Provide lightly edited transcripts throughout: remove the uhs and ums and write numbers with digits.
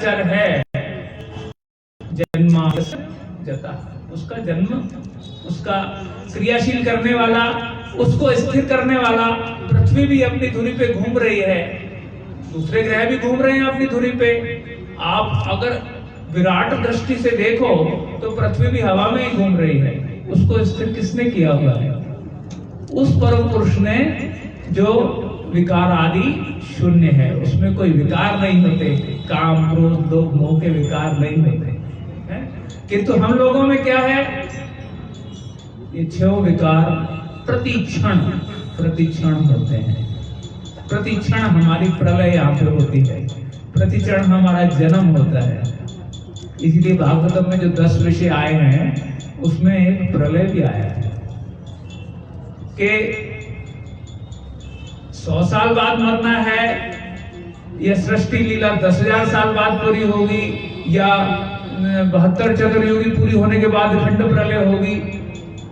चर है जन्मा जता, उसका जन्म, उसका क्रियाशील करने वाला, उसको स्थिर करने वाला। पृथ्वी भी अपनी धुरी पे घूम रही है, दूसरे ग्रह भी घूम रहे हैं अपनी धुरी पे। आप अगर विराट दृष्टि से देखो तो पृथ्वी भी हवा में ही घूम रही है। उसको स्थिर किसने किया हुआ है? उस परम पुरुष ने, जो विकार आदि शून्य है, उसमें कोई विकार नहीं होते, काम क्रोध लोभ मोह के विकार नहीं होते हैं। किंतु हम लोगों में क्या है? ये छह विकार प्रतिक्षण होते हैं। प्रतिक्षण हमारी प्रलय यहाँ पे होती है, प्रतिक्षण हमारा जन्म होता है। इसलिए भागवतम में जो 10 विषय आए हैं उसमें एक प्रलय भी आया है कि 100 साल बाद मरना है, यह सृष्टि लीला 10,000 साल बाद पूरी होगी, या 72 चतुर्युगी पूरी होने के बाद खंड प्रलय होगी।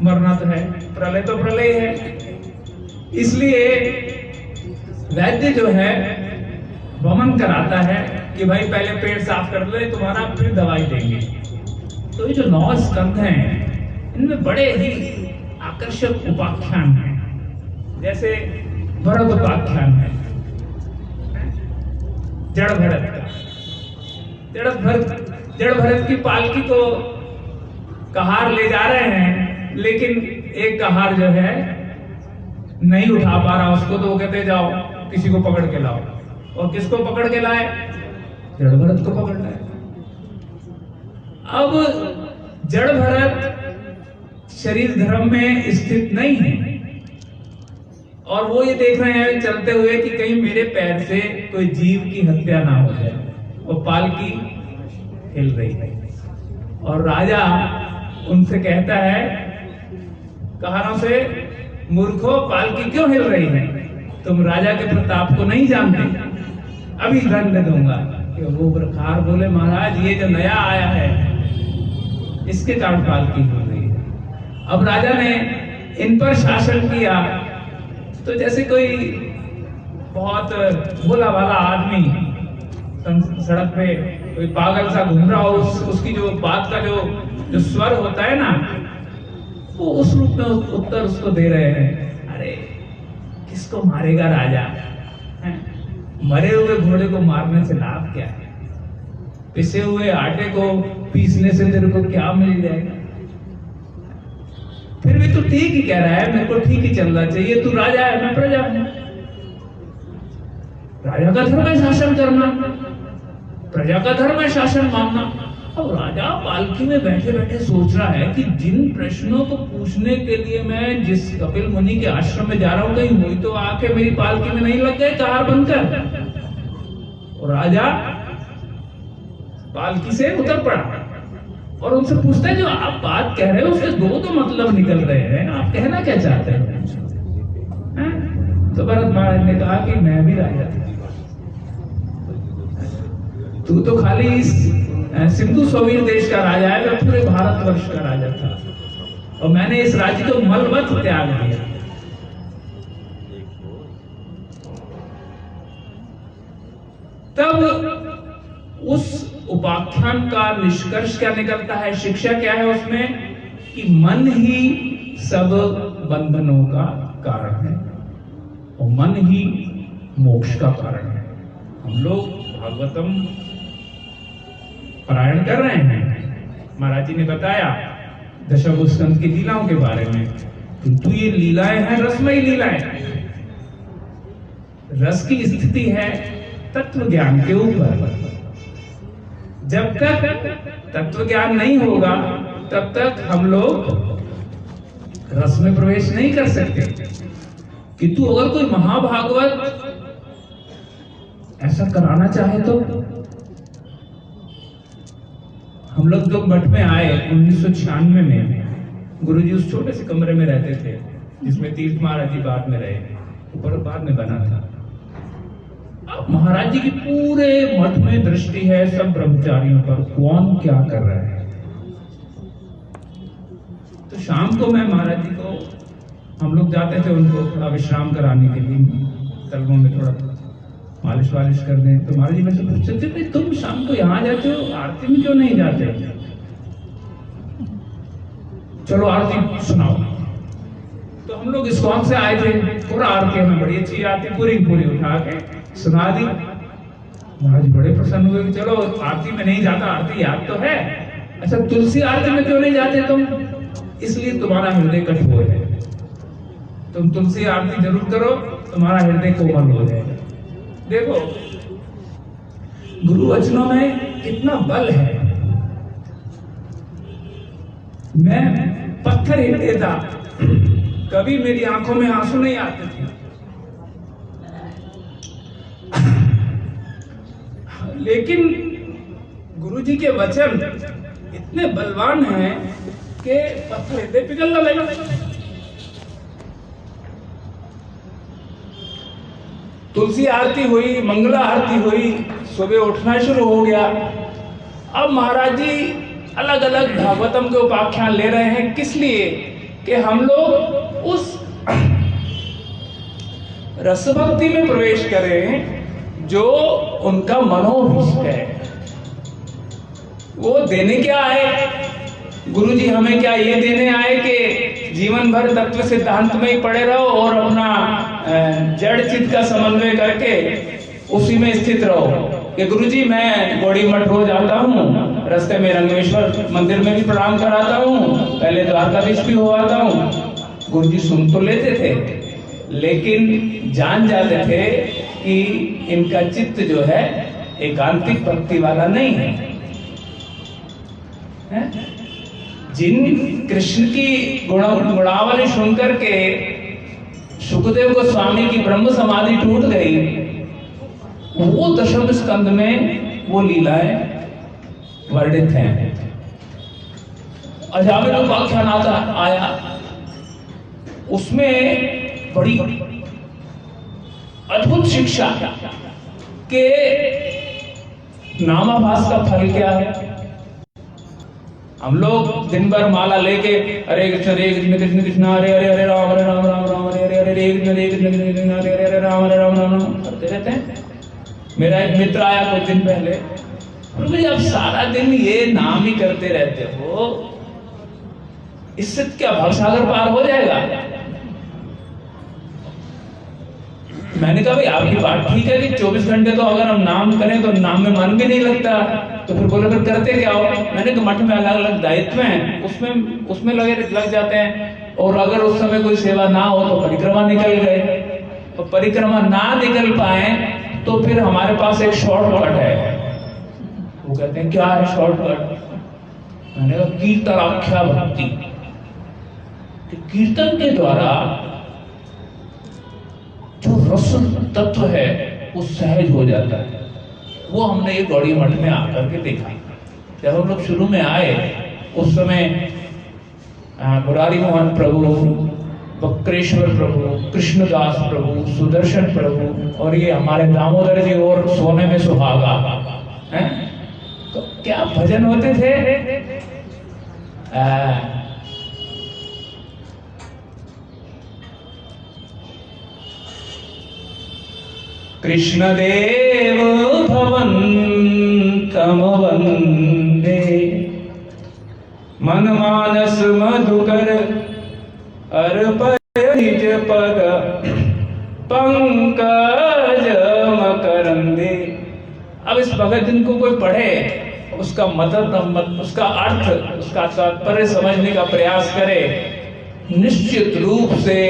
मरना तो है, प्रलय तो प्रलय है। इसलिए वैद्य जो है वमन कराता है कि भाई पहले पेट साफ कर ले तुम्हारा, फिर दवाई देंगे। तो ये जो 9 स्कंध हैं, इनमें बड़े ही आकर्षक उपाख्यान हैं। जैसे भरत उपाख्यान है, जड़ भरत का। जड़ भरत की पालकी को कहार ले जा रहे हैं, लेकिन एक कहार जो है नहीं उठा पा रहा उसको, तो वो कहते जाओ किसी को पकड़ के लाओ। और किसको पकड़ के लाए? जड़ भरत को पकड़ना है। अब जड़ भरत शरीर धर्म में स्थित नहीं है, और वो ये देख रहे हैं चलते हुए कि कहीं मेरे पैर से कोई जीव की हत्या ना हो जाए। वो पालकी हिल रही है, और राजा उनसे कहता है कहारों से, मूर्खों पालकी क्यों हिल रही है? तुम राजा के प्रताप को नहीं जानते, अभी दंड दूंगा। वो प्रकार बोले, महाराज ये जो नया आया है इसके कारण पालकी हो रही है। अब राजा ने इन पर शासन किया, तो जैसे कोई बहुत भोला भाला आदमी सड़क पे कोई पागल सा घूम रहा हो, उसकी जो बात का जो स्वर होता है ना, वो उस रूप में उत्तर उसको दे रहे हैं। अरे किसको मारेगा राजा है? मरे हुए घोड़े को मारने से लाभ क्या है? पिसे हुए आटे को पीसने से तेरे को क्या मिल जाएगा? फिर भी तू ठीक ही कह रहा है, मेरे को ठीक ही चलना चाहिए। तू राजा है, मैं प्रजा हूं। राजा का धर्म है शासन करना, प्रजा का धर्म है शासन मानना। अब राजा पालकी में बैठे बैठे सोच रहा है कि जिन प्रश्नों को पूछने के लिए मैं जिस कपिल मुनि के आश्रम में जा रहा हूं, कहीं हुई तो आके मेरी पालकी में नहीं लग गए कहार बनकर। और राजा पालकी से उतर पड़ा और उनसे पूछता है, जो आप बात कह रहे हो उसके 2 तो मतलब निकल रहे हैं, आप कहना क्या चाहते हैं? तो भरत महाराज ने कहा कि मैं भी राजा था, तू तो खाली इस सिंधु सौवीर देश का राजा है, मैं पूरे भारतवर्ष का राजा था, और मैंने इस राज्य को मलबत त्याग दिया। तब उस उपाख्यान का निष्कर्ष क्या निकलता है, शिक्षा क्या है उसमें? कि मन ही सब बंधनों का कारण है और मन ही मोक्ष का कारण है। हम लोग भागवतम पारायण कर रहे हैं, महाराज जी ने बताया दशमस्कंद की लीलाओं के बारे में, किंतु ये लीलाएं हैं रसमयी लीलाएं। रस की स्थिति है तत्व ज्ञान के ऊपर। जब तक तत्व ज्ञान नहीं होगा तब तक हम लोग रस में प्रवेश नहीं कर सकते। किंतु अगर कोई महाभागवत ऐसा कराना चाहे तो हम लोग जो मठ में आए 1996 में, गुरुजी उस छोटे से कमरे में रहते थे जिसमें तीर्थ महाराज जी बाद में रहे, ऊपर बाद में बना था। अब महाराज जी की पूरे मठ में दृष्टि है सब ब्रह्मचारियों पर, कौन क्या कर रहा है। तो शाम को मैं महाराज जी को, हम लोग जाते थे उनको थोड़ा विश्राम कराने के लिए, तलवों में थोड़ा मालिश वालिश कर दें। तो महाराज जी मुझसे पूछते थे तुम शाम को यहाँ जाते हो, आरती में क्यों नहीं जाते? चलो आरती सुनाओ। तो हम लोग इस्कॉन से आए थे, पूरा आरती हमें बड़ी अच्छी आरती पूरी पूरी उठा के सुना दी। महाराज बड़े प्रसन्न हुए कि चलो आरती में नहीं जाता, आरती याद तो है। अच्छा तुलसी आरती में क्यों नहीं जाते तुम? इसलिए तुम्हारा हृदय कठोर है, तुम तुलसी आरती जरूर करो, तुम्हारा हृदय कोमल हो जाएगा। देखो गुरु वचनों में कितना बल है। मैं पत्थर हिल देता, कभी मेरी आंखों में आंसू नहीं आते थे, लेकिन गुरुजी के वचन इतने बलवान हैं कि पत्थर हृदय पिघलने लगा। तुलसी आरती हुई, मंगला आरती हुई, सुबह उठना शुरू हो गया। अब महाराज जी अलग अलग भागवतम के उपाख्यान ले रहे हैं, किस लिए? कि हम लोग उस रसभक्ति में प्रवेश करें जो उनका मनोभीष्ट है। वो देने क्या आए? गुरुजी हमें क्या ये देने आए कि जीवन भर तत्व सिद्धांत में ही पड़े रहो और अपना जड़ चित्त का समन्वय करके उसी में स्थित रहो? कि गुरुजी मैं गौड़ी मठ रोज आता हूँ, रास्ते में रंगेश्वर मंदिर में भी प्रणाम कराता हूँ, पहले द्वारकाधीश भी हो आता हूँ। गुरुजी सुन तो लेते थे, लेकिन जान जाते थे कि इनका चित्त जो है एकांतिक भक्ति वाला नहीं है। जिन कृष्ण की गुणावली सुनकर के सुखदेव गोस्वामी की ब्रह्म समाधि टूट गई, वो दशम स्कंद में वो लीलाएं वर्णित हैं। अजामिल उपाख्यान आया, उसमें बड़ी अद्भुत शिक्षा के नामाभास का फल क्या है। हम लोग दिन भर माला लेके हरे कृष्ण कृष्ण हरे हरे हरे राम राम राम हरे हरे हरे कृष्ण कृष्ण हरे हरे राम राम करते रहते हैं। मेरा एक मित्र आया कुछ दिन पहले, प्रभु आप सारा दिन ये नाम ही करते रहते हो, इससे क्या भवसागर पार हो जाएगा? मैंने कहा भाई आपकी बात ठीक है कि 24 घंटे तो अगर हम नाम करें तो नाम में मन भी नहीं लगता। तो फिर बोले फिर करते क्या हो? मैंने कहा मठ में अलग अलग दायित्व हैं, उसमें लग जाते हैं। और अगर उस समय कोई सेवा ना हो तो परिक्रमा निकल गए, और परिक्रमा ना निकल पाए तो फिर हमारे पास एक शॉर्टकट है। वो कहते हैं क्या है शॉर्टकट? मैंने कहा कीर्तनाख्या भक्ति। कीर्तन के द्वारा जो रस तत्व है वो सहज हो जाता है। वो हमने ये गौड़ी मठ में आकर के देखा। जब हम लोग शुरू में आए उस समय मुरारी मोहन प्रभु, बक्रेश्वर प्रभु, कृष्णदास प्रभु, सुदर्शन प्रभु और ये हमारे दामोदर जी और सोने में सुहागा हैं, तो क्या भजन होते थे। कृष्ण देव भवन्तम वन्दे, मन मानस मधुकर अर्पय निज पद पंकज मकरंदे। अब इस भगत दिन को कोई पढ़े, उसका मतलब, उसका अर्थ, उसका तात्पर्य समझने का प्रयास करे, निश्चित रूप से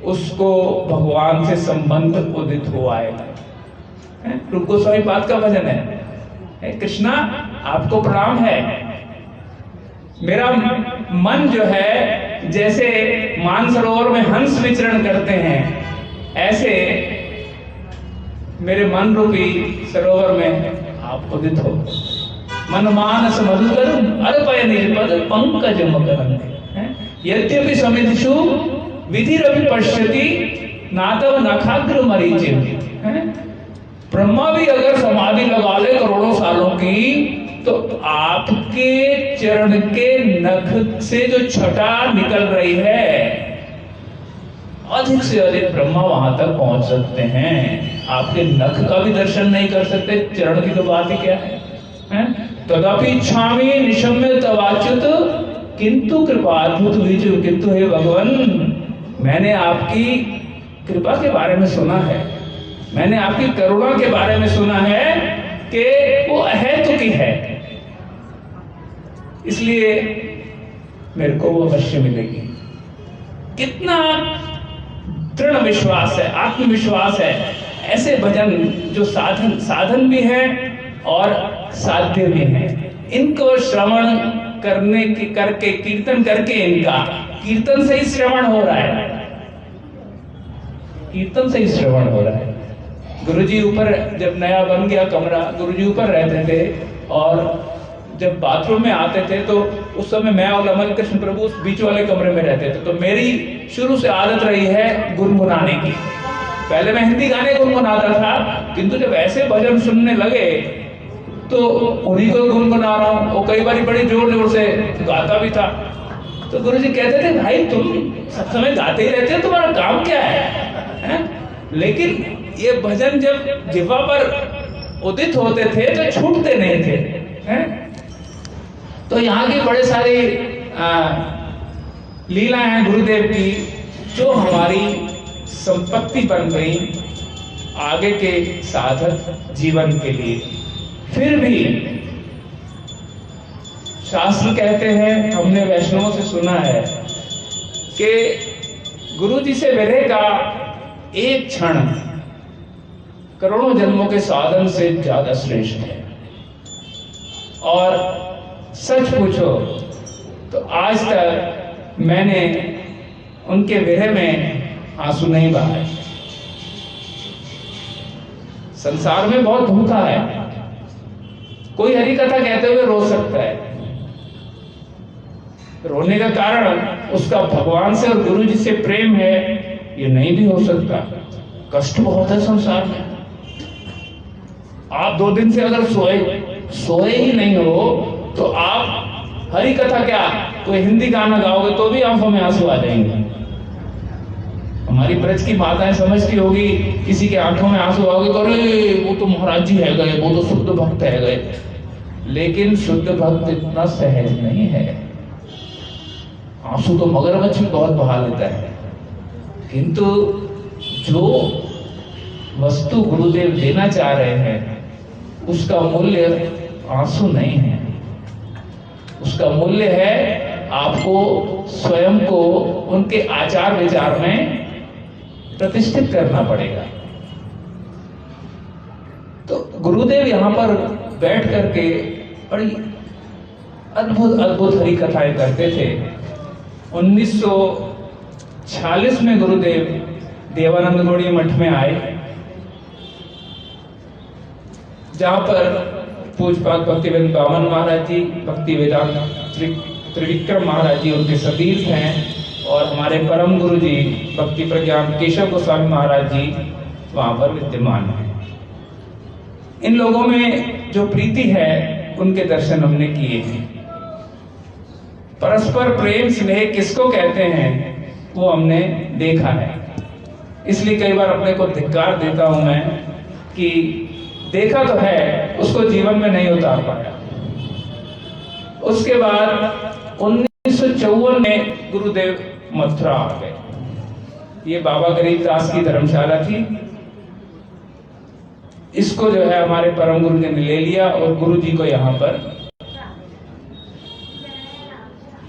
उसको भगवान से संबंध उदित हो आएगा। रूप गोस्वामी पाद का भजन है, कृष्णा आपको प्रणाम है। मेरा मन जो है जैसे मानसरोवर में हंस विचरण करते हैं, ऐसे मेरे मन रूपी सरोवर में आप उदित हो। मन मानस मधुकर अर्पय निज पद पंकज मकरंदे। यद्यपि समितिषु विधिरपि पश्यति नातव नखाग्र मरीचिम। ब्रह्मा भी अगर समाधि लगा ले करोड़ों सालों की, तो आपके चरण के नख से जो छटा निकल रही है अधिक से अधिक ब्रह्मा वहां तक पहुंच सकते हैं। आपके नख का भी दर्शन नहीं कर सकते, चरण की तो बात ही क्या है? तदापि इच्छामि निशम्य तवाच्युत किंतु कृपाद्भुत विजु। किंतु हे भगवान, मैंने आपकी कृपा के बारे में सुना है, मैंने आपकी करुणा के बारे में सुना है कि वो अहेतुकी है, इसलिए मेरे को वो अवश्य मिलेगी। कितना दृढ़ विश्वास है, आत्मविश्वास है। ऐसे भजन जो साधन भी है और साध्य भी है, इनको श्रवण करके कीर्तन करके, इनका कीर्तन से ही श्रवण हो रहा है, कीर्तन से ही श्रवण हो रहा है। गुरुजी ऊपर जब नया बन गया कमरा, गुरुजी ऊपर रहते थे और जब बाथरूम में आते थे तो उस समय मैं और अमल कृष्ण प्रभु उस बीच वाले कमरे में रहते थे। तो मेरी शुरू से आदत रही है गुनगुनाने की। पहले मैं हिंदी गाने गुनगुनाता था, किंतु जब ऐसे भजन सुनने लगे तो उन्हीं को गुनगुना रहा हूँ। वो कई बार बड़ी जोर जोर से गाता भी था। तो गुरुजी कहते थे, भाई तुम सब समय गाते ही रहते हो, तुम्हारा काम क्या है? लेकिन ये भजन जब जिह्वा पर उदित होते थे तो छूटते नहीं थे, हैं? तो यहाँ की बड़े सारी लीला है गुरुदेव की, जो हमारी संपत्ति बन गई आगे के साधक जीवन के लिए। फिर भी शास्त्र कहते हैं, हमने वैष्णवों से सुना है कि गुरु जी से विरह का एक क्षण करोड़ों जन्मों के साधन से ज्यादा श्रेष्ठ है। और सच पूछो तो आज तक मैंने उनके विरह में आंसू नहीं बहाए। संसार में बहुत भूखा है, कोई हरि कथा कहते हुए रो सकता है, रोने का कारण उसका भगवान से और गुरु जी से प्रेम है, ये नहीं भी हो सकता। कष्ट बहुत है संसार में। आप 2 दिन से अगर सोए ही नहीं हो तो आप हरि कथा क्या, कोई हिंदी गाना गाओगे तो भी आंखों में आंसू आ जाएंगे। हमारी ब्रज की माताएं समझती होगी, किसी के आंखों में आंसू आओगे तो अरे वो तो महाराज जी है गए, वो तो शुद्ध भक्त है गए। लेकिन शुद्ध भक्त इतना सहज नहीं है। आंसू तो मगरमच्छ भी बहुत बहा लेता है, किंतु जो वस्तु गुरुदेव देना चाह रहे हैं उसका मूल्य आंसू नहीं है, उसका मूल्य है आपको स्वयं को उनके आचार विचार में प्रतिष्ठित करना पड़ेगा। तो गुरुदेव यहाँ पर बैठ करके बड़ी अद्भुत अद्भुत हरि कथाएं करते थे। 1946 में गुरुदेव देवानंद गौड़ी मठ में आए, जहां पर पूजपाद भक्तिवेदांत बामन महाराज जी, भक्ति वेदांत त्रिविक्रम महाराज जी उनके सतीर्थ हैं, और हमारे परम गुरु जी भक्ति प्रज्ञान केशव गोस्वामी महाराज जी वहां पर विद्यमान हैं। इन लोगों में जो प्रीति है उनके दर्शन हमने किए हैं। परस्पर प्रेम स्नेह किसको कहते हैं वो हमने देखा है। इसलिए कई बार अपने को धिक्कार देता हूं मैं कि देखा तो है, उसको जीवन में नहीं उतार पाया। उसके बाद 1954 में गुरुदेव मथुरा आ गए। ये बाबा गरीबदास की धर्मशाला थी, इसको जो है हमारे परम गुरु जी ने ले लिया और गुरु जी को यहाँ पर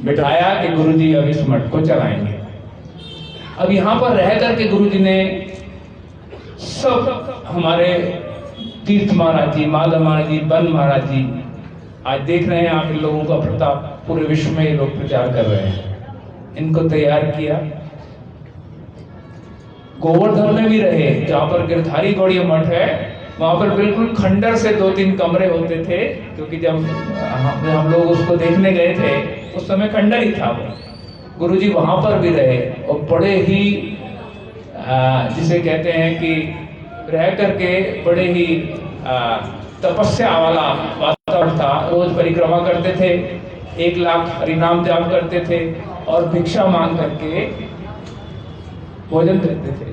बिठाया कि गुरु जी अब इस मठ को चलाएंगे। अब यहाँ पर रह करके गुरु जी ने सब हमारे तीर्थ महाराज जी, माधव महाराज जी, बन महाराज जी, आज देख रहे हैं आप इन लोगों का प्रताप, पूरे विश्व में ये लोग प्रचार कर रहे हैं, इनको तैयार किया। गोवर्धन में भी रहे, जहां पर गिरधारी गौड़ी मठ है, वहां पर बिल्कुल खंडर से 2-3 कमरे होते थे, क्योंकि जब हम लोग उसको देखने गए थे उस समय खंडर ही था वो। गुरुजी वहां पर भी रहे और बड़े ही जिसे कहते हैं कि रह करके बड़े ही तपस्या वाला वातावरण था। रोज परिक्रमा करते थे, 1 लाख हरिनाम जाप करते थे और भिक्षा मांग करके भोजन करते थे।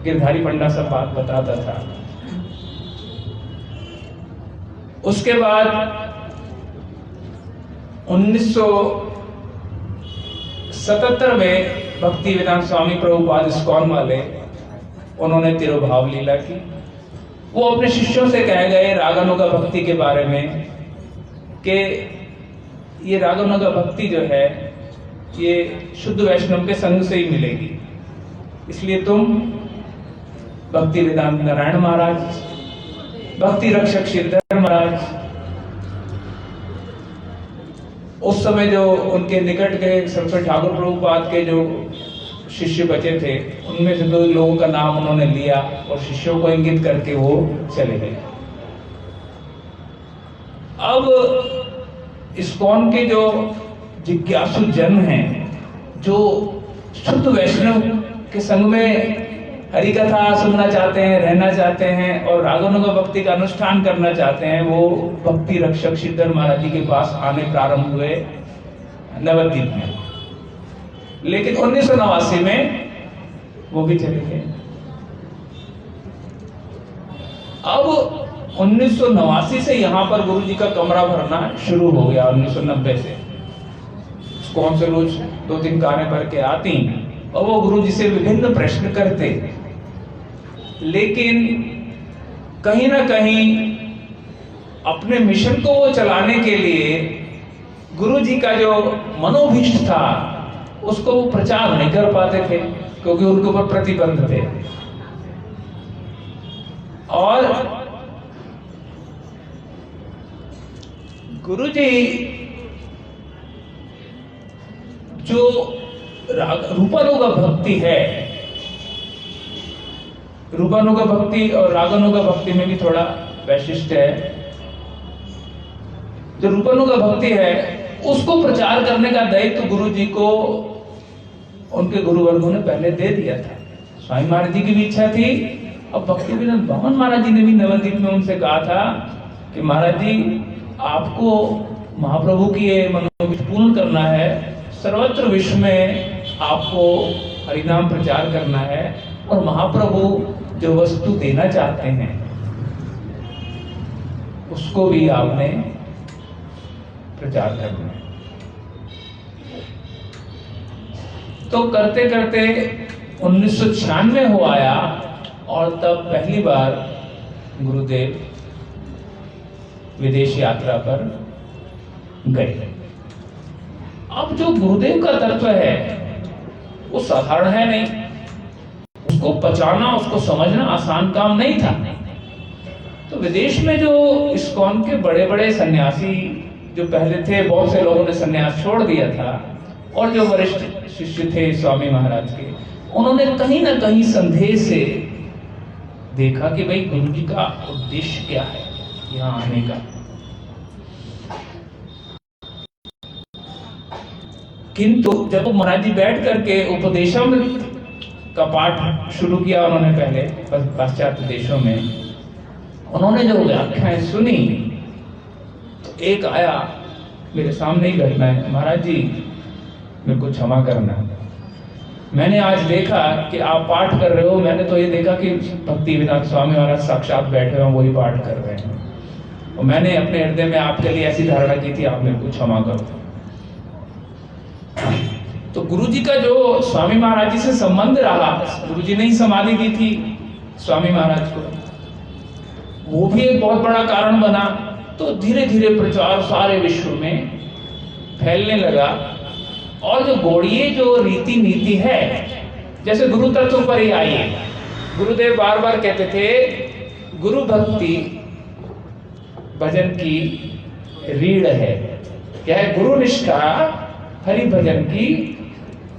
गिरधारी पंडा सब बात बताता था। उसके बाद 1977 में भक्ति वेदांत स्वामी प्रभुपाद इस्कॉन वाले उन्होंने तिरुभाव लीला की। वो अपने शिष्यों से कह गए रागानुगा भक्ति के बारे में कि ये रागानुगा भक्ति जो है ये शुद्ध वैष्णव के संग से ही मिलेगी, इसलिए तुम भक्ति वेदांत नारायण महाराज, भक्ति रक्षक श्रीधर महाराज, उस समय जो उनके निकट के सरस्वती ठाकुर प्रभुपाद के जो शिष्य बचे थे उनमें से 2 लोगों का नाम उन्होंने लिया और शिष्यों को इंगित करके वो चले गए। अब इस्कॉन के जो जिज्ञासु जन हैं, जो शुद्ध वैष्णव के संग में हरि कथा सुनना चाहते हैं, रहना चाहते हैं और रागानुगा भक्ति का अनुष्ठान करना चाहते हैं, वो भक्ति रक्षक श्रीधर महाराज जी के पास आने प्रारंभ हुए नवद्वीप में। लेकिन 1989 में वो भी चले गए। अब 1989 से यहां पर गुरु जी का कमरा भरना शुरू हो गया। 1990 से कौन से रोज 2-3 कारें भर के आती और वो गुरु जी से विभिन्न प्रश्न करते, लेकिन कहीं ना कहीं अपने मिशन को वो चलाने के लिए गुरु जी का जो मनोभीष्ट था उसको वो प्रचार नहीं कर पाते थे, क्योंकि उनके ऊपर प्रतिबंध थे। और गुरु जी जो रूपानुगा भक्ति है, रूपानुगा भक्ति और रागानुगा भक्ति में भी थोड़ा वैशिष्ट है। जो रूपानुगा भक्ति है उसको प्रचार करने का दायित्व गुरु जी को उनके गुरुवर्गों ने पहले दे दिया था। स्वामी महाराज जी की भी इच्छा थी। अब भक्ति वेदांत भगवान महाराज जी ने भी नवद्वीप में उनसे कहा था कि महाराज जी आपको महाप्रभु की ये मनोभीष्ट पूर्ण करना है, सर्वत्र विश्व में आपको हरिनाम प्रचार करना है और महाप्रभु जो वस्तु देना चाहते हैं उसको भी आपने प्रचार करना है। तो करते करते 1996 हो आया और तब पहली बार गुरुदेव विदेश यात्रा पर गए। अब जो गुरुदेव का तत्व है वो साधारण है नहीं, उसको पचाना, उसको समझना आसान काम नहीं था। तो विदेश में जो इस्कॉन के बड़े बड़े सन्यासी जो पहले थे, बहुत से लोगों ने सन्यास छोड़ दिया था, और जो वरिष्ठ शिष्य थे स्वामी महाराज के, उन्होंने कहीं ना कहीं संदेह से देखा कि भाई गुरु जी का उद्देश्य क्या है यहाँ आने का। किंतु जब महाराज जी बैठ करके उपदेशामृत का पाठ शुरू किया उन्होंने पहले पाश्चात्य देशों में, उन्होंने जो व्याख्याएं सुनी तो एक आया मेरे सामने ही घटना है, महाराज जी मेरे को क्षमा करना, मैंने आज देखा कि आप पाठ कर रहे हो, मैंने तो ये देखा कि भक्ति वेदांत स्वामी महाराज साक्षात बैठे हैं वही पाठ कर रहे हैं, और मैंने अपने हृदय में आपके लिए ऐसी धारणा की थी, आप मेरे को क्षमा करो। तो गुरुजी का जो स्वामी महाराज जी से संबंध रहा, गुरुजी ने ही समाधि दी थी स्वामी महाराज को, वो भी एक बहुत बड़ा कारण बना। तो धीरे धीरे प्रचार सारे विश्व में फैलने लगा। और जो गौड़ीय जो रीति नीति है, जैसे गुरु तत्व पर ही आई है, गुरुदेव बार बार कहते थे गुरु भक्ति भजन की रीढ़ है, क्या है? गुरु निष्ठा हरि भजन की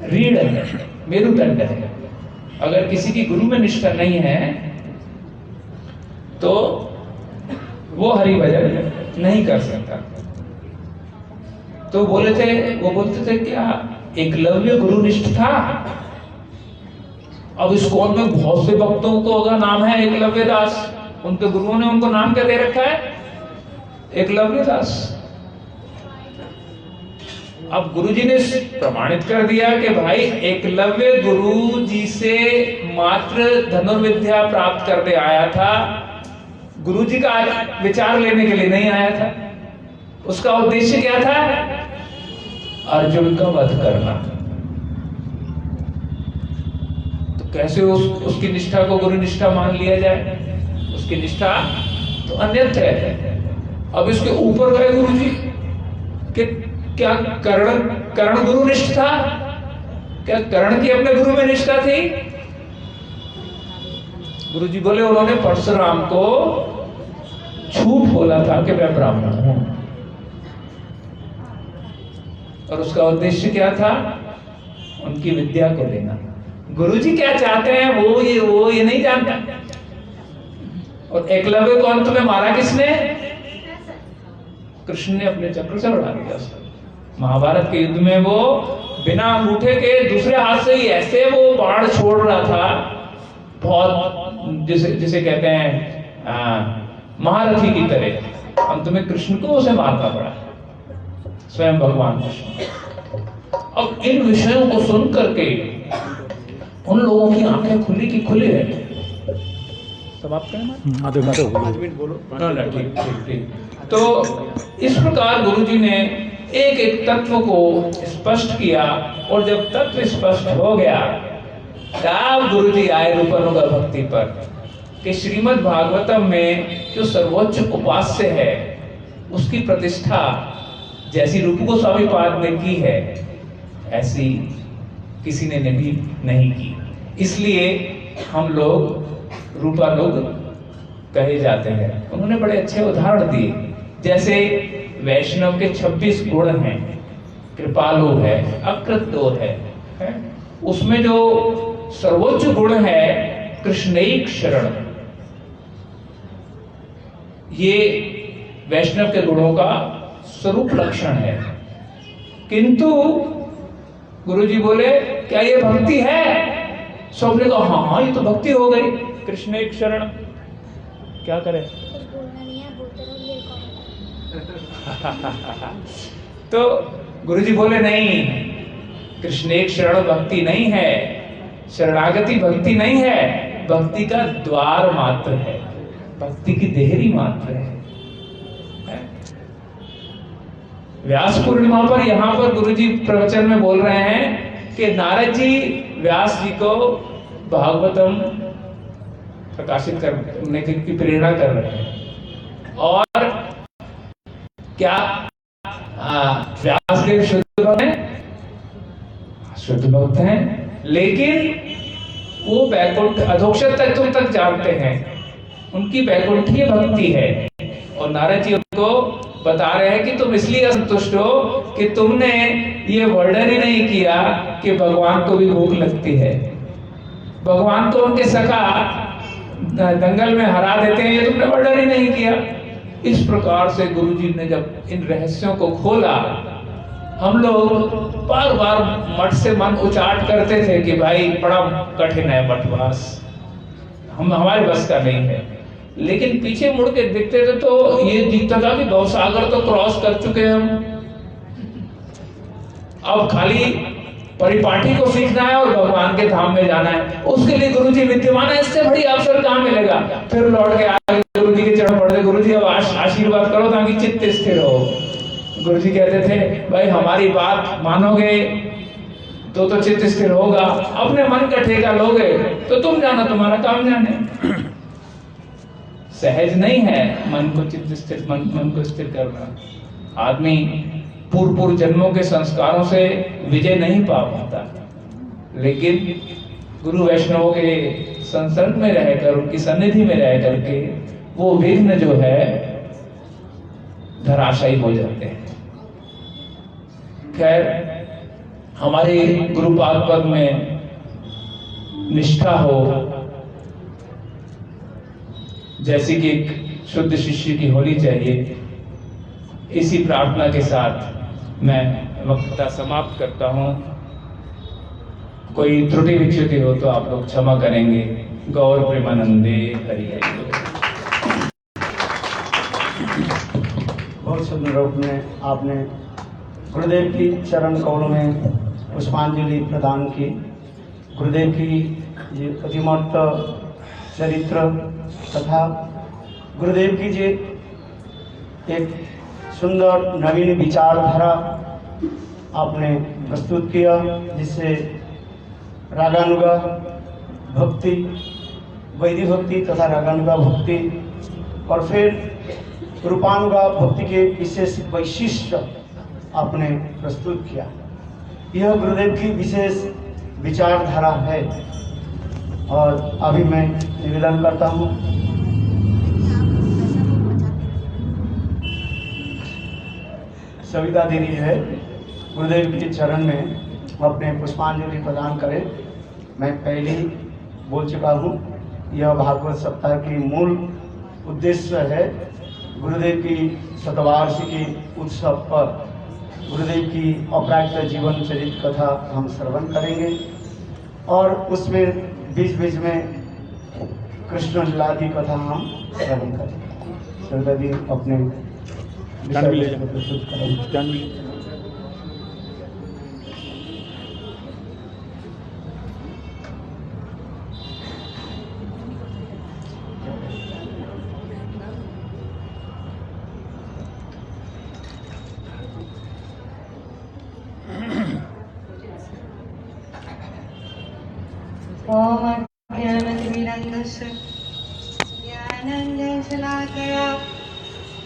रीढ़ है, मेरुदंड है। अगर किसी की गुरु में निष्ठा नहीं है तो वो हरि भजन नहीं कर सकता। तो वो बोलते थे क्या एकलव्य गुरुनिष्ठ था। अब इस्कॉन में बहुत से भक्तों को का नाम है एकलव्य दास, उनके गुरुओं ने उनको नाम क्या दे रखा है? एकलव्य दास। अब गुरुजी ने प्रमाणित कर दिया कि भाई एकलव्य गुरु जी से मात्र धनुर्विद्या प्राप्त करने आया था, गुरुजी का विचार लेने के लिए नहीं आया था। उसका उद्देश्य क्या था? अर्जुन का वध करना। तो कैसे उसकी निष्ठा को गुरु निष्ठा मान लिया जाए? उसकी निष्ठा तो अन्यत्र है। अब इसके ऊपर गए गुरुजी कि क्या कर्ण गुरुनिष्ठ था? क्या कर्ण की अपने गुरु में निष्ठा थी? गुरुजी बोले उन्होंने परशुराम को झूठ बोला था कि मैं ब्राह्मण हूं, और उसका उद्देश्य क्या था? उनकी विद्या को लेना। गुरुजी क्या चाहते हैं वो ये नहीं जानता। और एकलव्य कौन तुम्हें मारा किसने? कृष्ण ने अपने चक्र से उड़ा दिया उसको। महाभारत के युद्ध में वो बिना अंगूठे के दूसरे हाथ से ही ऐसे वो बाण छोड़ रहा था, बहुत जिसे कहते हैं महारथी की तरह। अंत में कृष्ण को उसे मारना पड़ा, स्वयं भगवान कृष्ण। अब इन विषयों को सुन करके उन लोगों की आंखें खुली की खुली है। समाप्त करें? बोलो। ठीक। तो इस प्रकार गुरुजी ने एक एक तत्व को स्पष्ट किया, और जब तत्व स्पष्ट हो गया तब गुरुजी आए रूपानुगा भक्ति पर कि श्रीमद् भागवतम में जो सर्वोच्च उपास्य है उसकी प्रतिष्ठा जैसी रूप गोस्वामी पाद ने की है, ऐसी किसी ने भी नहीं की। इसलिए हम लोग रूपानुग कहे जाते हैं। उन्होंने बड़े अच्छे उदाहरण दिए, जैसे वैष्णव के 26 गुण हैं, कृपालु है, अकृतो है? उसमें जो सर्वोच्च गुण है कृष्णैक शरण, ये वैष्णव के गुणों का स्वरूप लक्षण है। किंतु गुरुजी बोले क्या ये भक्ति है? सबने कहा हाँ ये तो भक्ति हो गई, कृष्णैक शरण। क्या करें? तो गुरुजी बोले नहीं, कृष्णैक शरण भक्ति नहीं है, शरणागति भक्ति नहीं है, भक्ति का द्वार मात्र है, भक्ति की देहरी मात्र है। व्यास पूर्णिमा पर यहाँ पर गुरुजी प्रवचन में बोल रहे हैं कि नारद जी व्यास जी को भागवतम प्रकाशित करने की प्रेरणा कर रहे हैं। और क्या व्यासदेव शुद्ध भक्त हैं? शुद्ध भक्त हैं, लेकिन वो वैकुंठ अधोक्षर तत्व तक जानते हैं, उनकी वैकुंठीय भक्ति है। और नारद जी उनको बता रहे हैं कि तुम इसलिए असंतुष्ट हो कि तुमने ये वर्णन ही नहीं किया कि भगवान को भी भूख लगती है, भगवान को उनके सखा दंगल में हरा देते हैं, ये तुमने वर्णन ही नहीं किया। इस प्रकार से गुरुजी ने जब इन रहस्यों को खोला, हम लोग बार बार मठ से मन उचाट करते थे कि भाई बड़ा कठिन है मठवास, हमारे बस का नहीं है। लेकिन पीछे मुड़ के देखते थे तो ये दिखता था कि भवसागर तो क्रॉस कर चुके हैं हम, अब खाली परिपाठी को सीखना है और भगवान के धाम में जाना है। उसके लिए गुरुजी विद्यमान है, इससे बड़ी अवसर कहाँ मिलेगा? फिर लौट के आगे गुरुजी के चरण पड़ते, गुरुजी अब आशीर्वाद करो ताकि चित्त स्थिर हो। गुरुजी कहते थे भाई हमारी बात मानोगे तो चित्त स्थिर होगा, अपने मन का ठेका लोगे तो तुम जानो, तुम्हारा काम जाने। सहज नहीं है मन को चित्त स्थिर मन को स्थिर करना। आदमी पूर्व जन्मों के संस्कारों से विजय नहीं पा पाता, लेकिन गुरु वैष्णवों के संसर्ग में रहकर, उनकी सन्निधि में रह करके वो विघ्न जो है धराशायी हो जाते हैं। खैर, हमारे गुरुपाद पद में निष्ठा हो जैसी कि एक शुद्ध शिष्य की होनी चाहिए, इसी प्रार्थना के साथ मैं वक्तृता समाप्त करता हूं। कोई त्रुटि विच्युति हो तो आप लोग क्षमा करेंगे। गौर प्रेमानंदे हरि हरि। बहुत सुंदर रूप में आपने गुरुदेव की चरण कमलों में पुष्पांजलि प्रदान की। गुरुदेव की ये अतिमत्त चरित्र तथा गुरुदेव की जे एक सुंदर नवीन विचारधारा आपने प्रस्तुत किया, जिससे रागानुगा भक्ति, वैदिक भक्ति तथा रागानुगा भक्ति और फिर रूपानुगा भक्ति के विशेष वैशिष्ट्य आपने प्रस्तुत किया। यह गुरुदेव की विशेष विचारधारा है। और अभी मैं निवेदन करता हूँ सविता दीदी जो है गुरुदेव के चरण में अपने पुष्पांजलि प्रदान करें। मैं पहले ही बोल चुका हूँ, यह भागवत सप्ताह की मूल उद्देश्य है गुरुदेव की शतवार्षिकी उत्सव पर गुरुदेव की अपराक्त जीवन चरित्र कथा हम श्रवण करेंगे और उसमें बीच बीच में कृष्ण लीला की कथा हम श्रवण करेंगे। सविता जी अपने विषय को प्रस्तुत करेंगे। ओम ज्ञानतिमिरन्धस्य ज्ञानाञ्जनशलाकया